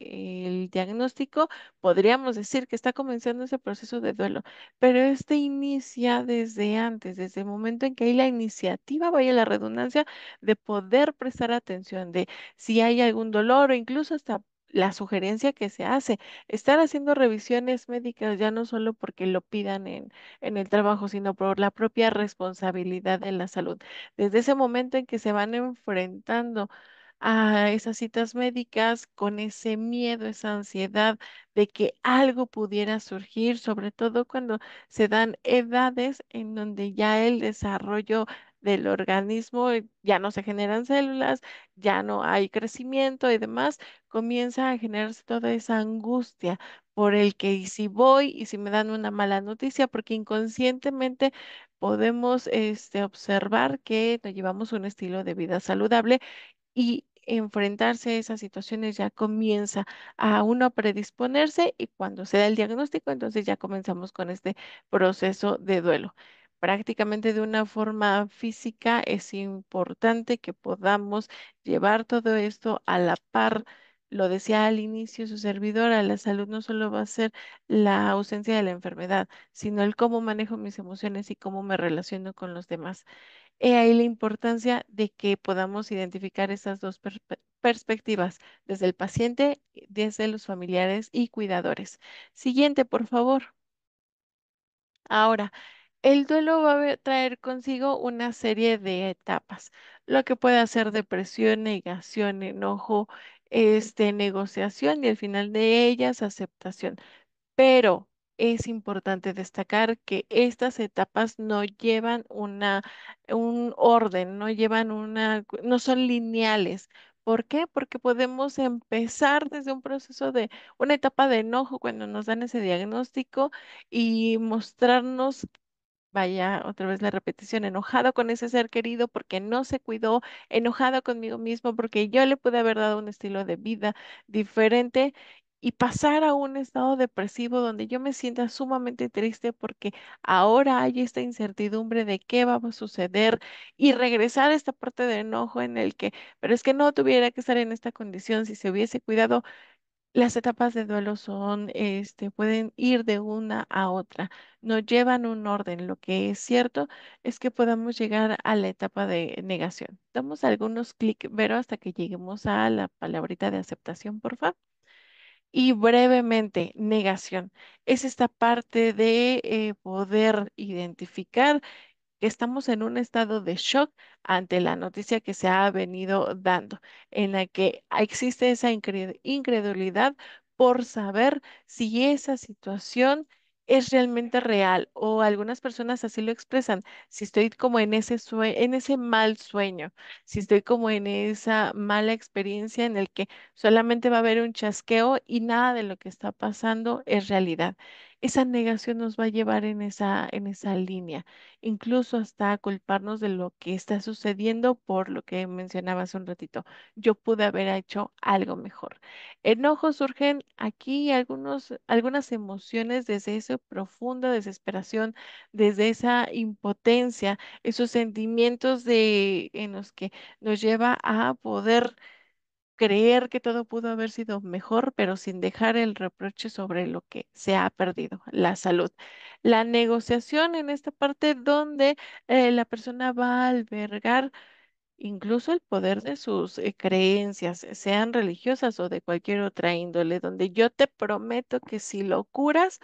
el diagnóstico, podríamos decir que está comenzando ese proceso de duelo, pero este inicia desde antes, desde el momento en que hay la iniciativa, vaya la redundancia, de poder prestar atención, de si hay algún dolor o incluso hasta la sugerencia que se hace, estar haciendo revisiones médicas ya no solo porque lo pidan en el trabajo, sino por la propia responsabilidad de la salud. Desde ese momento en que se van enfrentando a esas citas médicas con ese miedo, esa ansiedad de que algo pudiera surgir, sobre todo cuando se dan edades en donde ya el desarrollo del organismo ya no se generan células, ya no hay crecimiento y demás, comienza a generarse toda esa angustia por el que y si voy y si me dan una mala noticia, porque inconscientemente podemos observar que no llevamos un estilo de vida saludable y enfrentarse a esas situaciones ya comienza a uno a predisponerse y cuando se da el diagnóstico, entonces ya comenzamos con este proceso de duelo. Prácticamente de una forma física es importante que podamos llevar todo esto a la par lo decía al inicio su servidora, la salud no solo va a ser la ausencia de la enfermedad, sino el cómo manejo mis emociones y cómo me relaciono con los demás. He ahí la importancia de que podamos identificar esas dos perspectivas, desde el paciente, desde los familiares y cuidadores. Siguiente, por favor. Ahora, el duelo va a traer consigo una serie de etapas, lo que puede hacer depresión, negación, enojo, negociación y al final de ellas aceptación. Pero es importante destacar que estas etapas no llevan un orden, no son lineales. ¿Por qué? Porque podemos empezar desde un proceso de una etapa de enojo cuando nos dan ese diagnóstico y mostrarnos, vaya, otra vez la repetición, enojado con ese ser querido porque no se cuidó, enojado conmigo mismo porque yo le pude haber dado un estilo de vida diferente y pasar a un estado depresivo donde yo me sienta sumamente triste porque ahora hay esta incertidumbre de qué va a suceder y regresar a esta parte de enojo en el que, pero es que no tuviera que estar en esta condición si se hubiese cuidado. Las etapas de duelo pueden ir de una a otra, no llevan un orden. Lo que es cierto es que podamos llegar a la etapa de negación. Damos algunos clic, Vero, hasta que lleguemos a la palabrita de aceptación, por favor. Y brevemente, negación. Es esta parte de poder identificar que estamos en un estado de shock ante la noticia que se ha venido dando, en la que existe esa incredulidad por saber si esa situación es realmente real o algunas personas así lo expresan, si estoy como en en ese mal sueño, si estoy como en esa mala experiencia en el que solamente va a haber un chasqueo y nada de lo que está pasando es realidad. Esa negación nos va a llevar en esa línea, incluso hasta culparnos de lo que está sucediendo por lo que mencionaba hace un ratito. Yo pude haber hecho algo mejor. Enojos surgen aquí algunas emociones desde esa profunda desesperación, desde esa impotencia, esos sentimientos en los que nos lleva a poder creer que todo pudo haber sido mejor, pero sin dejar el reproche sobre lo que se ha perdido, la salud. La negociación en esta parte donde la persona va a albergar incluso el poder de sus creencias, sean religiosas o de cualquier otra índole, donde yo te prometo que si lo curas,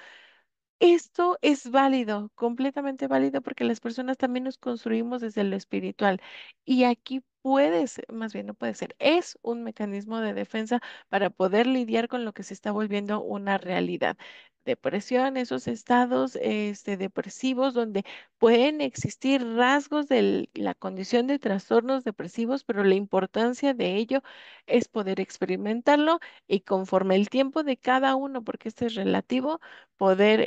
esto es válido, completamente válido, porque las personas también nos construimos desde lo espiritual. Y aquí puede ser, más bien no puede ser, es un mecanismo de defensa para poder lidiar con lo que se está volviendo una realidad. Depresión, esos estados depresivos donde pueden existir rasgos de la condición de trastornos depresivos, pero la importancia de ello es poder experimentarlo y conforme el tiempo de cada uno, porque este es relativo, poder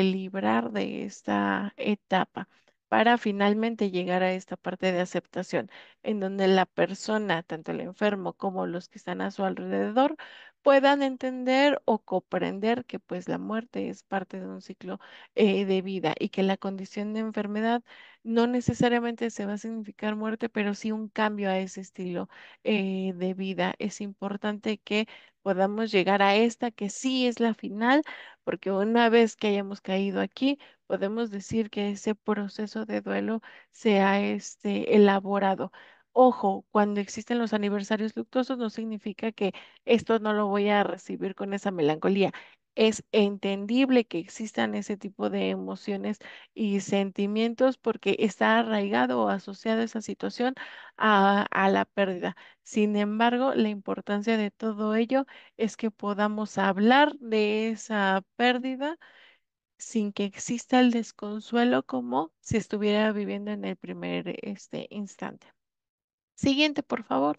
librar de esta etapa para finalmente llegar a esta parte de aceptación, en donde la persona, tanto el enfermo como los que están a su alrededor, puedan entender o comprender que pues la muerte es parte de un ciclo de vida y que la condición de enfermedad no necesariamente se va a significar muerte, pero sí un cambio a ese estilo de vida. Es importante que podamos llegar a esta que sí es la final, porque una vez que hayamos caído aquí, podemos decir que ese proceso de duelo se ha elaborado. Ojo, cuando existen los aniversarios luctuosos no significa que esto no lo voy a recibir con esa melancolía. Es entendible que existan ese tipo de emociones y sentimientos porque está arraigado o asociado esa situación a la pérdida. Sin embargo, la importancia de todo ello es que podamos hablar de esa pérdida sin que exista el desconsuelo como si estuviera viviendo en el primer instante. Siguiente, por favor.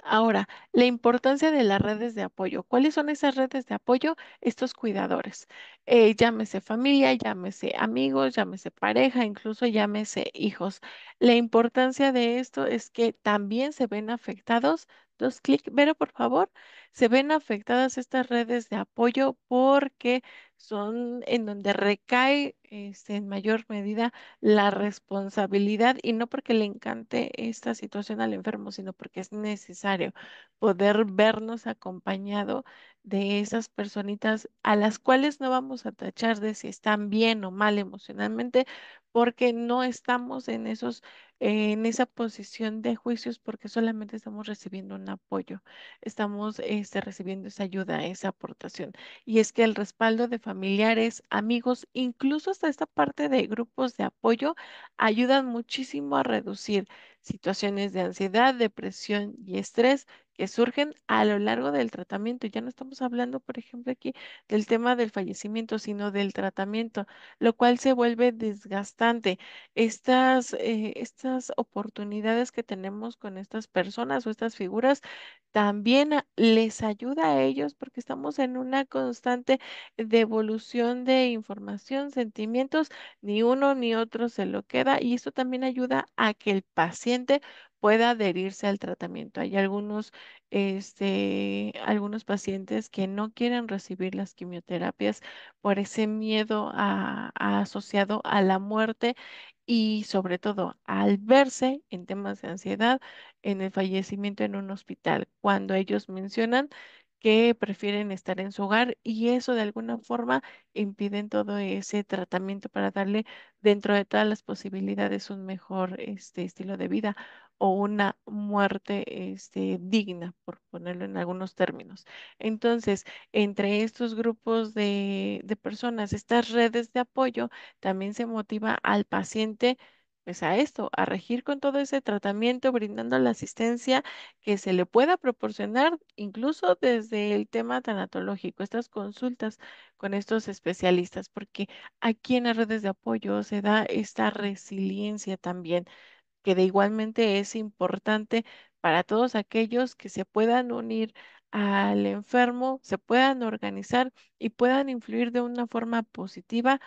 Ahora, la importancia de las redes de apoyo. ¿Cuáles son esas redes de apoyo? Estos cuidadores. Llámese familia, llámese amigos, llámese pareja, incluso llámese hijos. La importancia de esto es que también se ven afectados. Dos clic, Vero, por favor. Se ven afectadas estas redes de apoyo porque son en donde recae en mayor medida la responsabilidad, y no porque le encante esta situación al enfermo, sino porque es necesario poder vernos acompañado de esas personitas a las cuales no vamos a tachar de si están bien o mal emocionalmente, porque no estamos en en esa posición de juicios, porque solamente estamos recibiendo un apoyo, estamos recibiendo esa ayuda, esa aportación. Y es que el respaldo de familiares, amigos, incluso hasta esta parte de grupos de apoyo, ayudan muchísimo a reducir situaciones de ansiedad, depresión y estrés que surgen a lo largo del tratamiento. Ya no estamos hablando, por ejemplo, aquí del tema del fallecimiento, sino del tratamiento, lo cual se vuelve desgastante. Estas oportunidades que tenemos con estas personas o estas figuras también les ayuda a ellos, porque estamos en una constante devolución de información, sentimientos, ni uno ni otro se lo queda, y esto también ayuda a que el paciente pueda adherirse al tratamiento. Hay algunos pacientes que no quieren recibir las quimioterapias por ese miedo asociado a la muerte, y sobre todo al verse en temas de ansiedad en el fallecimiento en un hospital, cuando ellos mencionan que prefieren estar en su hogar, y eso de alguna forma impiden todo ese tratamiento para darle, dentro de todas las posibilidades, un mejor estilo de vida o una muerte digna, por ponerlo en algunos términos. Entonces, entre estos grupos de personas, estas redes de apoyo, también se motiva al paciente, pues a esto, a regir con todo ese tratamiento, brindando la asistencia que se le pueda proporcionar, incluso desde el tema tanatológico, estas consultas con estos especialistas, porque aquí en las redes de apoyo se da esta resiliencia también, que de igualmente es importante para todos aquellos que se puedan unir al enfermo, se puedan organizar y puedan influir de una forma positiva.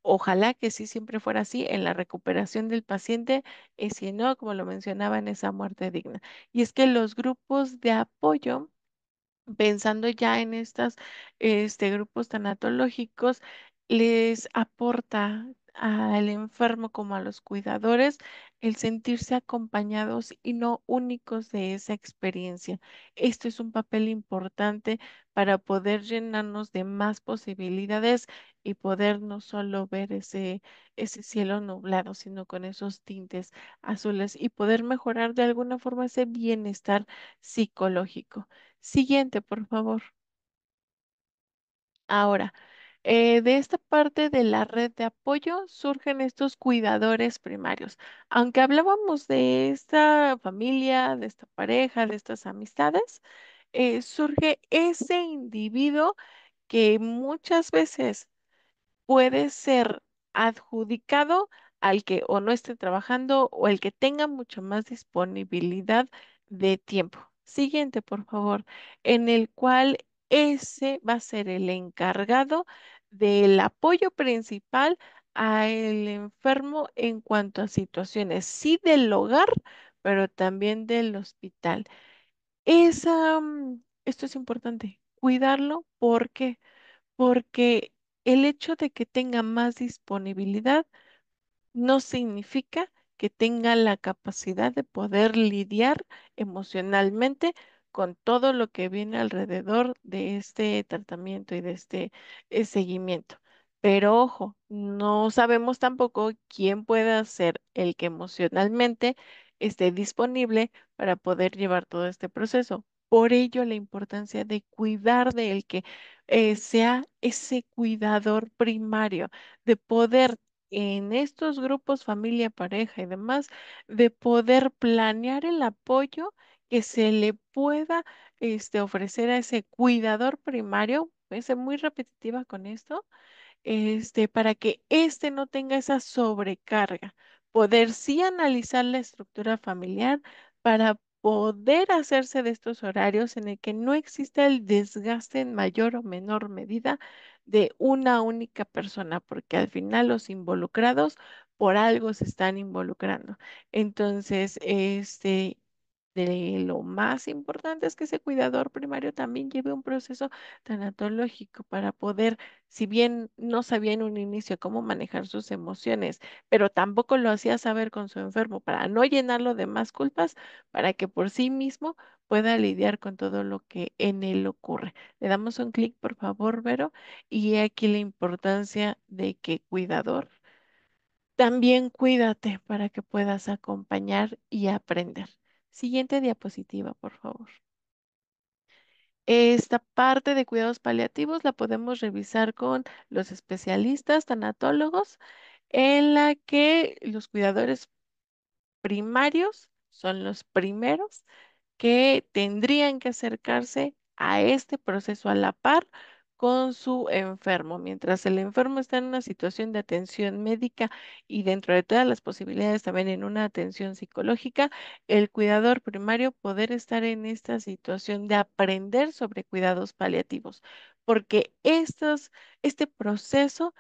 Ojalá que sí siempre fuera así en la recuperación del paciente, y si no, como lo mencionaba, en esa muerte digna. Y es que los grupos de apoyo, pensando ya en estos grupos tanatológicos, les aporta al enfermo como a los cuidadores el sentirse acompañados y no únicos de esa experiencia. Esto es un papel importante para poder llenarnos de más posibilidades y poder no solo ver ese cielo nublado, sino con esos tintes azules, y poder mejorar de alguna forma ese bienestar psicológico. Siguiente, por favor. Ahora, de esta parte de la red de apoyo surgen estos cuidadores primarios. Aunque hablábamos de esta familia, de esta pareja, de estas amistades, surge ese individuo que muchas veces puede ser adjudicado al que o no esté trabajando o el que tenga mucho más disponibilidad de tiempo. Siguiente, por favor, en el cual ese va a ser el encargado del apoyo principal al enfermo en cuanto a situaciones, sí del hogar, pero también del hospital. Esto es importante, cuidarlo. ¿Por qué? Porque el hecho de que tenga más disponibilidad no significa que tenga la capacidad de poder lidiar emocionalmente con todo lo que viene alrededor de este tratamiento y de este seguimiento. Pero ojo, no sabemos tampoco quién pueda ser el que emocionalmente esté disponible para poder llevar todo este proceso. Por ello, la importancia de cuidar de el que sea ese cuidador primario, de poder en estos grupos, familia, pareja y demás, de poder planear el apoyo que se le pueda ofrecer a ese cuidador primario. Voy a ser muy repetitiva con esto, para que no tenga esa sobrecarga. Poder sí analizar la estructura familiar para poder hacerse de estos horarios en el que no exista el desgaste en mayor o menor medida de una única persona, porque al final los involucrados por algo se están involucrando. Entonces, de lo más importante es que ese cuidador primario también lleve un proceso tanatológico para poder, si bien no sabía en un inicio cómo manejar sus emociones, pero tampoco lo hacía saber con su enfermo para no llenarlo de más culpas, para que por sí mismo pueda lidiar con todo lo que en él ocurre. Le damos un clic, por favor, Vero, y he aquí la importancia de que cuidador también cuídate para que puedas acompañar y aprender. Siguiente diapositiva, por favor. Esta parte de cuidados paliativos la podemos revisar con los especialistas tanatólogos, en la que los cuidadores primarios son los primeros que tendrían que acercarse a este proceso a la par con su enfermo. Mientras el enfermo está en una situación de atención médica y dentro de todas las posibilidades también en una atención psicológica, el cuidador primario poder estar en esta situación de aprender sobre cuidados paliativos, porque este proceso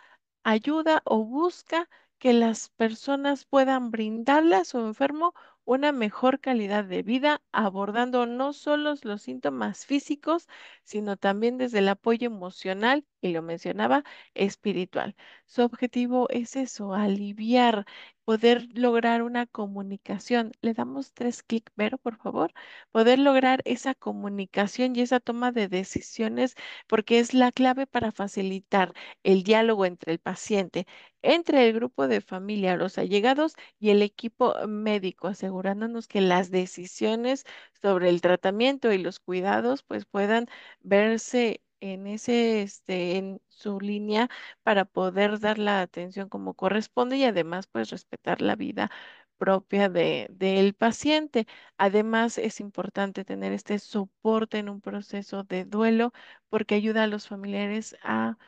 ayuda o busca que las personas puedan brindarle a su enfermo una mejor calidad de vida, abordando no solo los síntomas físicos, sino también desde el apoyo emocional, y lo mencionaba, espiritual. Su objetivo es eso, aliviar, poder lograr una comunicación. Le damos 3 clics, Vero, por favor. Poder lograr esa comunicación y esa toma de decisiones, porque es la clave para facilitar el diálogo entre el paciente, entre el grupo de familia, los allegados y el equipo médico, asegurándonos que las decisiones sobre el tratamiento y los cuidados pues puedan verse en su línea para poder dar la atención como corresponde y además pues respetar la vida propia del paciente. Además, es importante tener este soporte en un proceso de duelo porque ayuda a los familiares a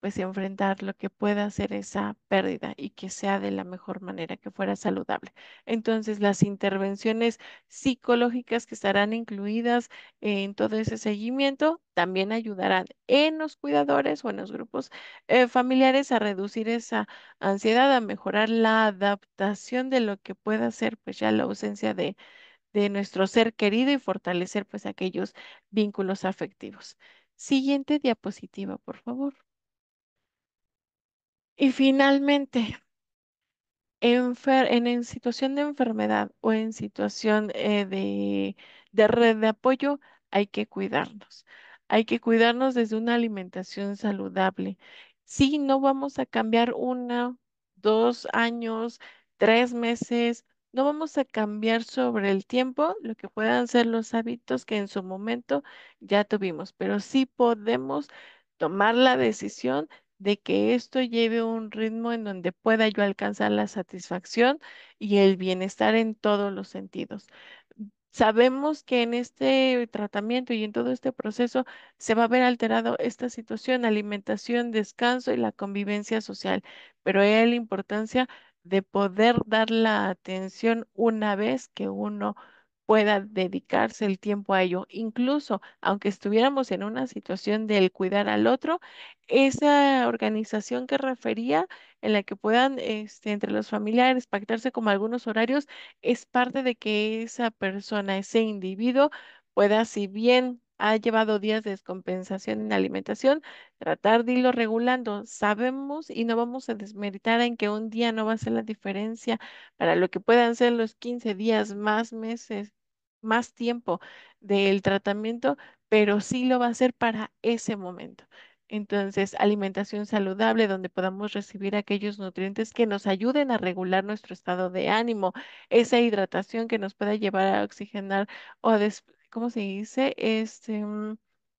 pues enfrentar lo que pueda ser esa pérdida y que sea de la mejor manera, que fuera saludable. Entonces, las intervenciones psicológicas que estarán incluidas en todo ese seguimiento también ayudarán en los cuidadores o en los grupos familiares a reducir esa ansiedad, a mejorar la adaptación de lo que pueda ser pues ya la ausencia de nuestro ser querido y fortalecer pues aquellos vínculos afectivos. Siguiente diapositiva, por favor. Y finalmente, en situación de enfermedad o en situación de red de apoyo, hay que cuidarnos. Hay que cuidarnos desde una alimentación saludable. Sí, no vamos a cambiar 2 años, 3 meses, no vamos a cambiar sobre el tiempo lo que puedan ser los hábitos que en su momento ya tuvimos, pero sí podemos tomar la decisión de que esto lleve un ritmo en donde pueda yo alcanzar la satisfacción y el bienestar en todos los sentidos. Sabemos que en este tratamiento y en todo este proceso se va a ver alterado esta situación, alimentación, descanso y la convivencia social, pero hay la importancia de poder dar la atención una vez que uno pueda dedicarse el tiempo a ello. Incluso aunque estuviéramos en una situación del cuidar al otro, esa organización que refería en la que puedan entre los familiares pactarse como algunos horarios es parte de que esa persona, ese individuo, pueda, si bien ha llevado días de descompensación en alimentación, tratar de irlo regulando. Sabemos y no vamos a desmeritar en que un día no va a ser la diferencia para lo que puedan ser los 15 días, más meses, más tiempo del tratamiento, pero sí lo va a hacer para ese momento. Entonces, alimentación saludable donde podamos recibir aquellos nutrientes que nos ayuden a regular nuestro estado de ánimo, esa hidratación que nos pueda llevar a oxigenar o ¿cómo se dice?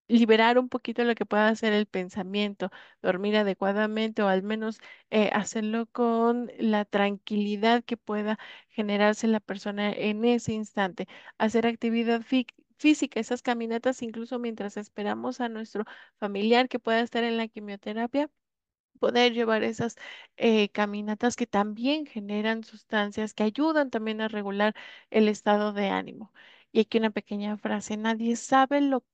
Liberar un poquito lo que pueda hacer el pensamiento, dormir adecuadamente o al menos hacerlo con la tranquilidad que pueda generarse la persona en ese instante, hacer actividad física, esas caminatas incluso mientras esperamos a nuestro familiar que pueda estar en la quimioterapia, poder llevar esas caminatas que también generan sustancias que ayudan también a regular el estado de ánimo. Y aquí una pequeña frase, nadie sabe lo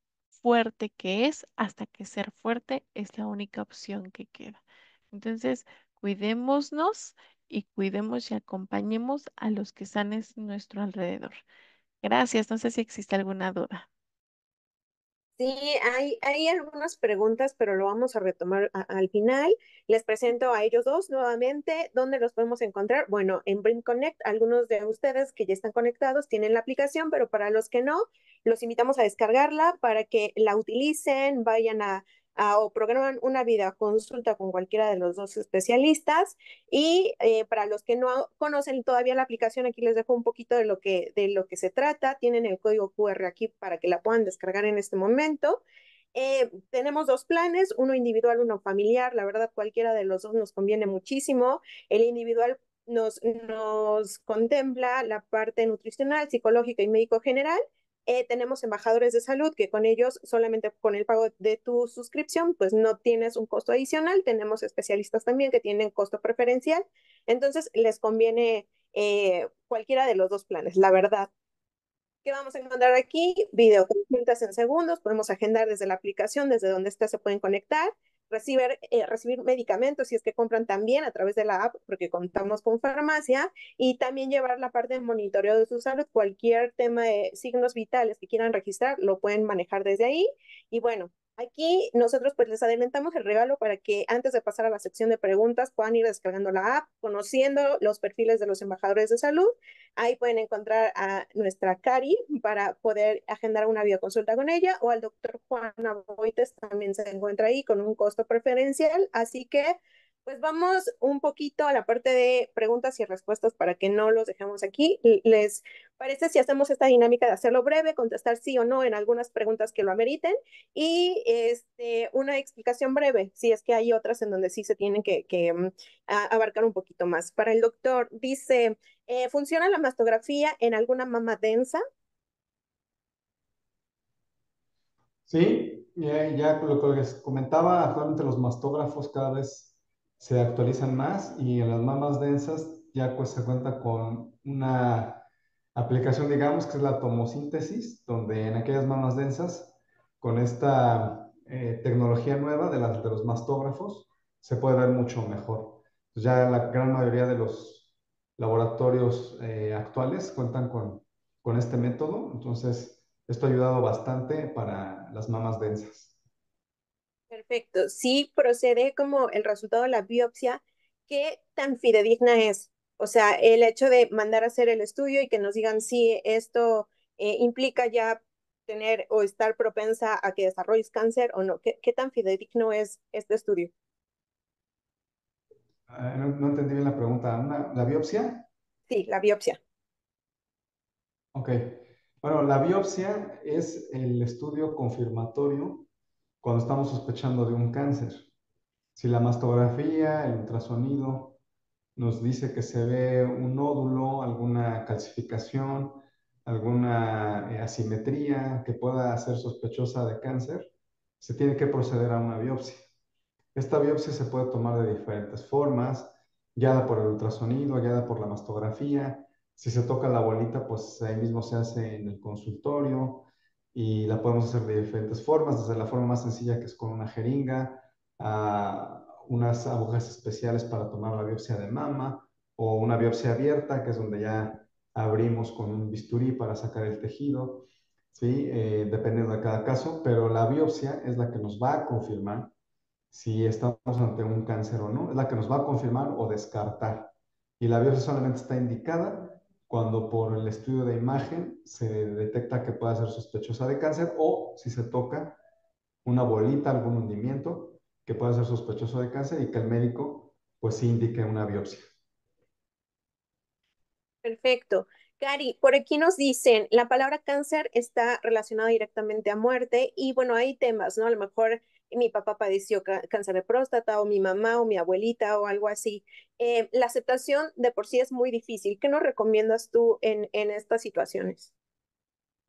fuerte que es hasta que ser fuerte es la única opción que queda. Entonces, cuidémonos y cuidemos y acompañemos a los que están a nuestro alrededor. Gracias. No sé si existe alguna duda. Sí, hay algunas preguntas, pero lo vamos a retomar al final. Les presento a ellos dos nuevamente. ¿Dónde los podemos encontrar? Bueno, en Brim Connect, algunos de ustedes que ya están conectados tienen la aplicación, pero para los que no, los invitamos a descargarla para que la utilicen, vayan o programan una videoconsulta con cualquiera de los dos especialistas. Y para los que no conocen todavía la aplicación, aquí les dejo un poquito de lo que se trata. Tienen el código QR aquí para que la puedan descargar en este momento. Tenemos dos planes, uno individual, uno familiar. La verdad, cualquiera de los dos nos conviene muchísimo. El individual nos contempla la parte nutricional, psicológica y médico general. Tenemos embajadores de salud que con ellos, solamente con el pago de tu suscripción, pues no tienes un costo adicional. Tenemos especialistas también que tienen costo preferencial. Entonces, les conviene cualquiera de los dos planes, la verdad. ¿Qué vamos a encontrar aquí? Videoconsultas en segundos, podemos agendar desde la aplicación, desde donde esté se pueden conectar, recibir medicamentos si es que compran también a través de la app, porque contamos con farmacia, y también llevar la parte de monitoreo de su salud. Cualquier tema de signos vitales que quieran registrar, lo pueden manejar desde ahí. Y bueno, aquí nosotros pues les adelantamos el regalo para que antes de pasar a la sección de preguntas puedan ir descargando la app, conociendo los perfiles de los embajadores de salud. Ahí pueden encontrar a nuestra Cari para poder agendar una videoconsulta con ella, o al doctor Juan Aboites también se encuentra ahí con un costo preferencial. Así que, pues vamos un poquito a la parte de preguntas y respuestas para que no los dejemos aquí. ¿Les parece si hacemos esta dinámica de hacerlo breve, contestar sí o no en algunas preguntas que lo ameriten, y una explicación breve, si es que hay otras en donde sí se tienen que abarcar un poquito más? Para el doctor, dice, ¿funciona la mastografía en alguna mama densa? Sí, ya con lo que les comentaba, actualmente los mastógrafos cada vez se actualizan más y en las mamas densas ya pues se cuenta con una aplicación, digamos, que es la tomosíntesis, donde en aquellas mamas densas, con esta tecnología nueva de los mastógrafos, se puede ver mucho mejor. Pues ya la gran mayoría de los laboratorios actuales cuentan con este método, entonces esto ha ayudado bastante para las mamas densas. Perfecto. Sí procede como el resultado de la biopsia. ¿Qué tan fidedigna es? O sea, el hecho de mandar a hacer el estudio y que nos digan si esto implica ya tener o estar propensa a que desarrolles cáncer o no. ¿Qué tan fidedigno es este estudio? No entendí bien la pregunta. ¿La biopsia? Sí, la biopsia. Ok. Bueno, la biopsia es el estudio confirmatorio cuando estamos sospechando de un cáncer. Si la mastografía, el ultrasonido nos dice que se ve un nódulo, alguna calcificación, alguna asimetría que pueda ser sospechosa de cáncer, se tiene que proceder a una biopsia. Esta biopsia se puede tomar de diferentes formas, guiada por el ultrasonido, guiada por la mastografía. Si se toca la bolita, pues ahí mismo se hace en el consultorio y la podemos hacer de diferentes formas, desde la forma más sencilla que es con una jeringa, a unas agujas especiales para tomar la biopsia de mama o una biopsia abierta, que es donde ya abrimos con un bisturí para sacar el tejido, ¿sí? Dependiendo de cada caso, pero la biopsia es la que nos va a confirmar si estamos ante un cáncer o no, es la que nos va a confirmar o descartar. Y la biopsia solamente está indicada cuando por el estudio de imagen se detecta que pueda ser sospechosa de cáncer o si se toca una bolita, algún hundimiento que pueda ser sospechoso de cáncer y que el médico pues sí indique una biopsia. Perfecto. Cari, por aquí nos dicen, la palabra cáncer está relacionada directamente a muerte, y bueno, hay temas, ¿no? A lo mejor mi papá padeció cáncer de próstata, o mi mamá o mi abuelita o algo así. La aceptación de por sí es muy difícil. ¿Qué nos recomiendas tú en estas situaciones?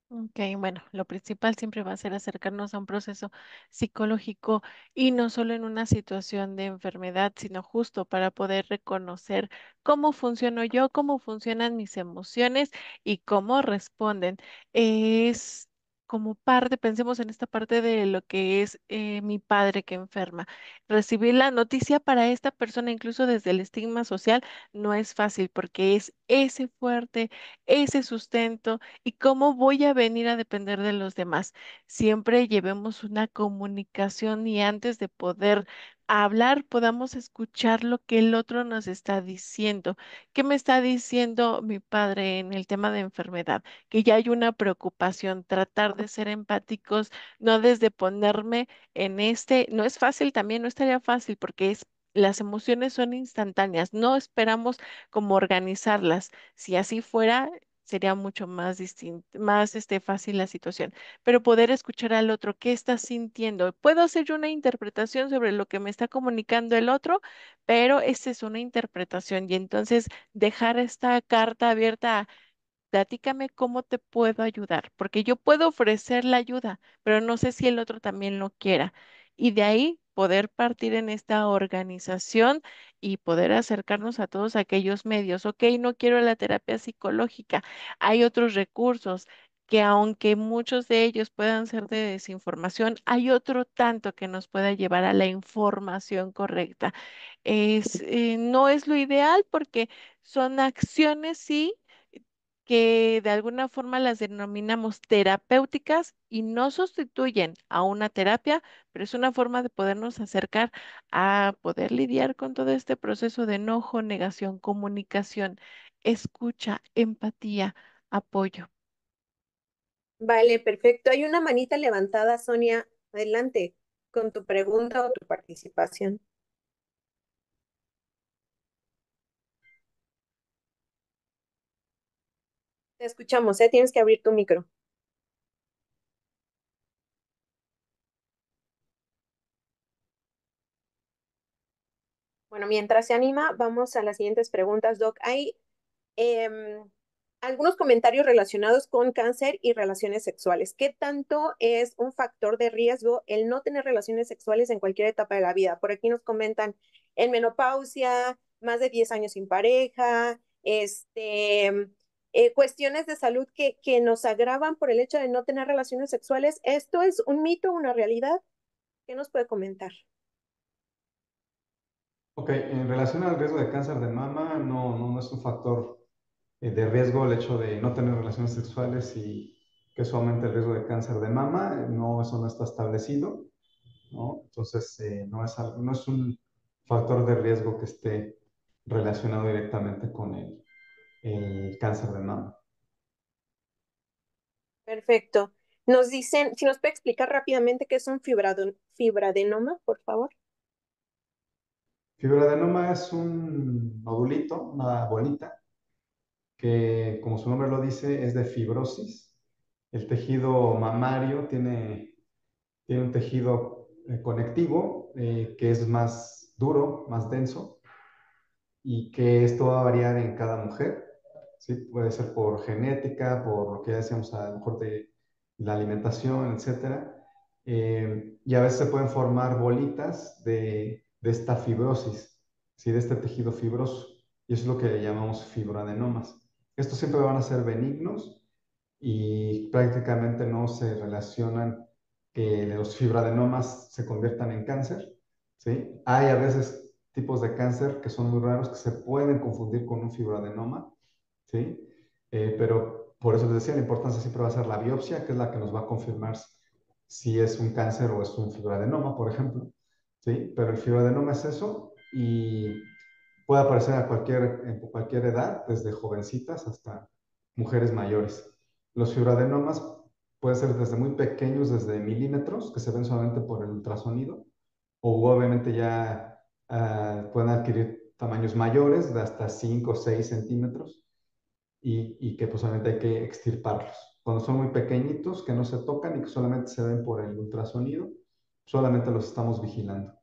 Ok, bueno, lo principal siempre va a ser acercarnos a un proceso psicológico y no solo en una situación de enfermedad, sino justo para poder reconocer cómo funciono yo, cómo funcionan mis emociones y cómo responden. como parte, pensemos en esta parte de lo que es mi padre que enferma. Recibir la noticia para esta persona, incluso desde el estigma social, no es fácil porque es ese fuerte, ese sustento y cómo voy a venir a depender de los demás. Siempre llevemos una comunicación y antes de poder hablar, podamos escuchar lo que el otro nos está diciendo. ¿Qué me está diciendo mi padre en el tema de enfermedad? Que ya hay una preocupación, tratar de ser empáticos, no desde ponerme en no es fácil también, no estaría fácil porque las emociones son instantáneas, no esperamos como organizarlas. Si así fuera, sería mucho más distinto, más fácil la situación. Pero poder escuchar al otro, ¿qué está sintiendo? Puedo hacer yo una interpretación sobre lo que me está comunicando el otro, pero esa es una interpretación y entonces dejar esta carta abierta. Platícame cómo te puedo ayudar, porque yo puedo ofrecer la ayuda, pero no sé si el otro también lo quiera. Y de ahí poder partir en esta organización y poder acercarnos a todos aquellos medios. Ok, no quiero la terapia psicológica, hay otros recursos que aunque muchos de ellos puedan ser de desinformación, hay otro tanto que nos pueda llevar a la información correcta. No es lo ideal porque son acciones, sí que de alguna forma las denominamos terapéuticas y no sustituyen a una terapia, pero es una forma de podernos acercar a poder lidiar con todo este proceso de enojo, negación, comunicación, escucha, empatía, apoyo. Vale, perfecto. Hay una manita levantada, Sonia. Adelante con tu pregunta o tu participación. Te escuchamos, ¿eh? Tienes que abrir tu micro. Bueno, mientras se anima, vamos a las siguientes preguntas, Doc. Hay em, algunos comentarios relacionados con cáncer y relaciones sexuales. ¿Qué tanto es un factor de riesgo el no tener relaciones sexuales en cualquier etapa de la vida? Por aquí nos comentan en menopausia, más de 10 años sin pareja, cuestiones de salud que nos agravan por el hecho de no tener relaciones sexuales. ¿Esto es un mito, una realidad? ¿Qué nos puede comentar? Ok, en relación al riesgo de cáncer de mama, no es un factor de riesgo el hecho de no tener relaciones sexuales y que eso aumente el riesgo de cáncer de mama. No, eso no está establecido, ¿no? Entonces, no es un factor de riesgo que esté relacionado directamente con el cáncer de mama. Perfecto. Nos dicen, si nos puede explicar rápidamente qué es un fibradenoma, por favor. Fibroadenoma es un nodulito, una bolita, que como su nombre lo dice, es de fibrosis. El tejido mamario tiene un tejido conectivo que es más duro, más denso, y que esto va a variar en cada mujer, ¿sí? Puede ser por genética, por lo que ya decíamos, a lo mejor de la alimentación, etcétera. Y a veces se pueden formar bolitas de esta fibrosis, ¿sí? De este tejido fibroso. Y eso es lo que llamamos fibroadenomas. Estos siempre van a ser benignos y prácticamente no se relacionan que los fibroadenomas se conviertan en cáncer, ¿sí? Hay a veces tipos de cáncer que son muy raros que se pueden confundir con un fibroadenoma, ¿sí? Pero por eso les decía, la importancia siempre va a ser la biopsia, que es la que nos va a confirmar si es un cáncer o es un fibroadenoma, por ejemplo, ¿sí? Pero el fibroadenoma es eso y puede aparecer en cualquier edad, desde jovencitas hasta mujeres mayores. Los fibroadenomas pueden ser desde muy pequeños, desde milímetros, que se ven solamente por el ultrasonido, o obviamente ya pueden adquirir tamaños mayores, de hasta 5 o 6 centímetros, y que pues obviamente hay que extirparlos. Cuando son muy pequeñitos, que no se tocan y que solamente se ven por el ultrasonido, solamente los estamos vigilando.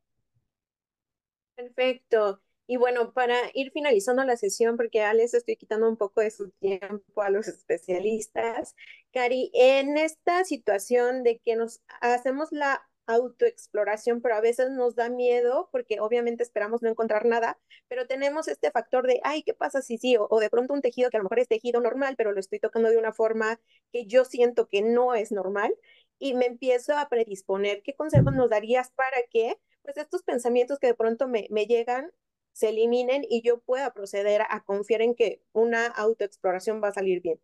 Perfecto. Y bueno, para ir finalizando la sesión, porque ya les estoy quitando un poco de su tiempo a los especialistas, Cari, en esta situación de que nos hacemos la autoexploración, pero a veces nos da miedo porque obviamente esperamos no encontrar nada, pero tenemos este factor de, ay, ¿qué pasa si sí? O de pronto un tejido que a lo mejor es tejido normal, pero lo estoy tocando de una forma que yo siento que no es normal y me empiezo a predisponer. ¿Qué consejos nos darías para que, pues, estos pensamientos que de pronto me llegan se eliminen y yo pueda proceder a confiar en que una autoexploración va a salir bien?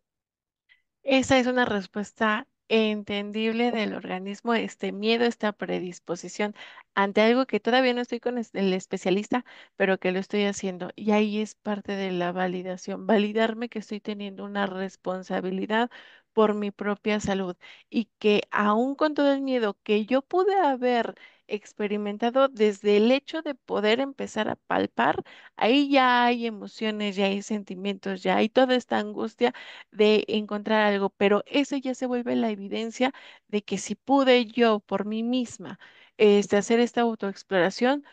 Esa es una respuesta entendible del organismo, este miedo, esta predisposición ante algo que todavía no estoy con el especialista, pero que lo estoy haciendo. Y ahí es parte de la validación, validarme que estoy teniendo una responsabilidad por mi propia salud y que aún con todo el miedo que yo pude haber experimentado desde el hecho de poder empezar a palpar, ahí ya hay emociones, ya hay sentimientos, ya hay toda esta angustia de encontrar algo, pero eso ya se vuelve la evidencia de que si pude yo por mí misma hacer esta autoexploración,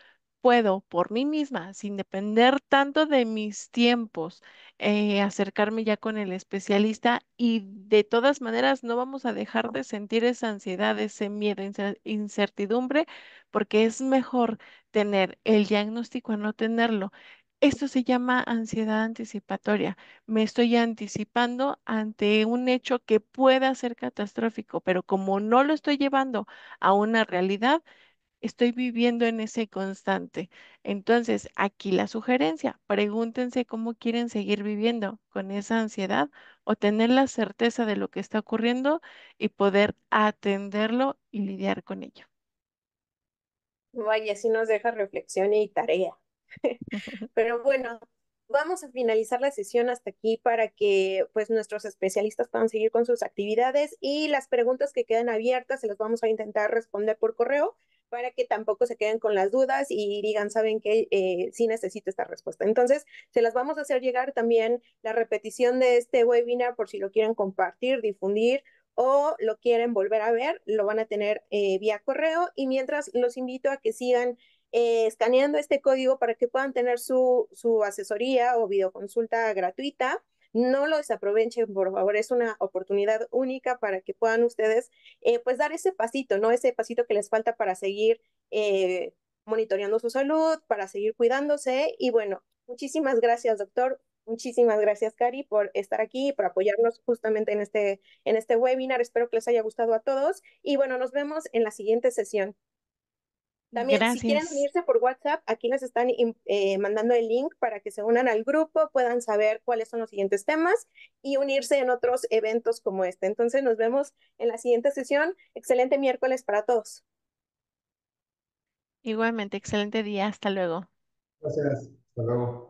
puedo por mí misma, sin depender tanto de mis tiempos, acercarme ya con el especialista y de todas maneras no vamos a dejar de sentir esa ansiedad, ese miedo, incertidumbre, porque es mejor tener el diagnóstico a no tenerlo. Esto se llama ansiedad anticipatoria. Me estoy anticipando ante un hecho que pueda ser catastrófico, pero como no lo estoy llevando a una realidad, estoy viviendo en ese constante. Entonces, aquí la sugerencia, pregúntense cómo quieren seguir viviendo con esa ansiedad o tener la certeza de lo que está ocurriendo y poder atenderlo y lidiar con ello. Vaya, sí nos deja reflexión y tarea. Pero bueno, vamos a finalizar la sesión hasta aquí para que pues nuestros especialistas puedan seguir con sus actividades y las preguntas que quedan abiertas se las vamos a intentar responder por correo para que tampoco se queden con las dudas y digan, saben que sí necesito esta respuesta. Entonces, se las vamos a hacer llegar también la repetición de este webinar por si lo quieren compartir, difundir o lo quieren volver a ver, lo van a tener vía correo y mientras los invito a que sigan escaneando este código para que puedan tener su asesoría o videoconsulta gratuita. No lo desaprovechen, por favor, es una oportunidad única para que puedan ustedes pues dar ese pasito, ¿no? Ese pasito que les falta para seguir monitoreando su salud, para seguir cuidándose. Y bueno, muchísimas gracias, doctor. Muchísimas gracias, Cari, por estar aquí y por apoyarnos justamente en este webinar. Espero que les haya gustado a todos. Y bueno, nos vemos en la siguiente sesión. También, si quieren Gracias. unirse por WhatsApp, aquí les están mandando el link para que se unan al grupo, puedan saber cuáles son los siguientes temas y unirse en otros eventos como este. Entonces, nos vemos en la siguiente sesión. Excelente miércoles para todos. Igualmente, excelente día. Hasta luego. Gracias. Hasta luego.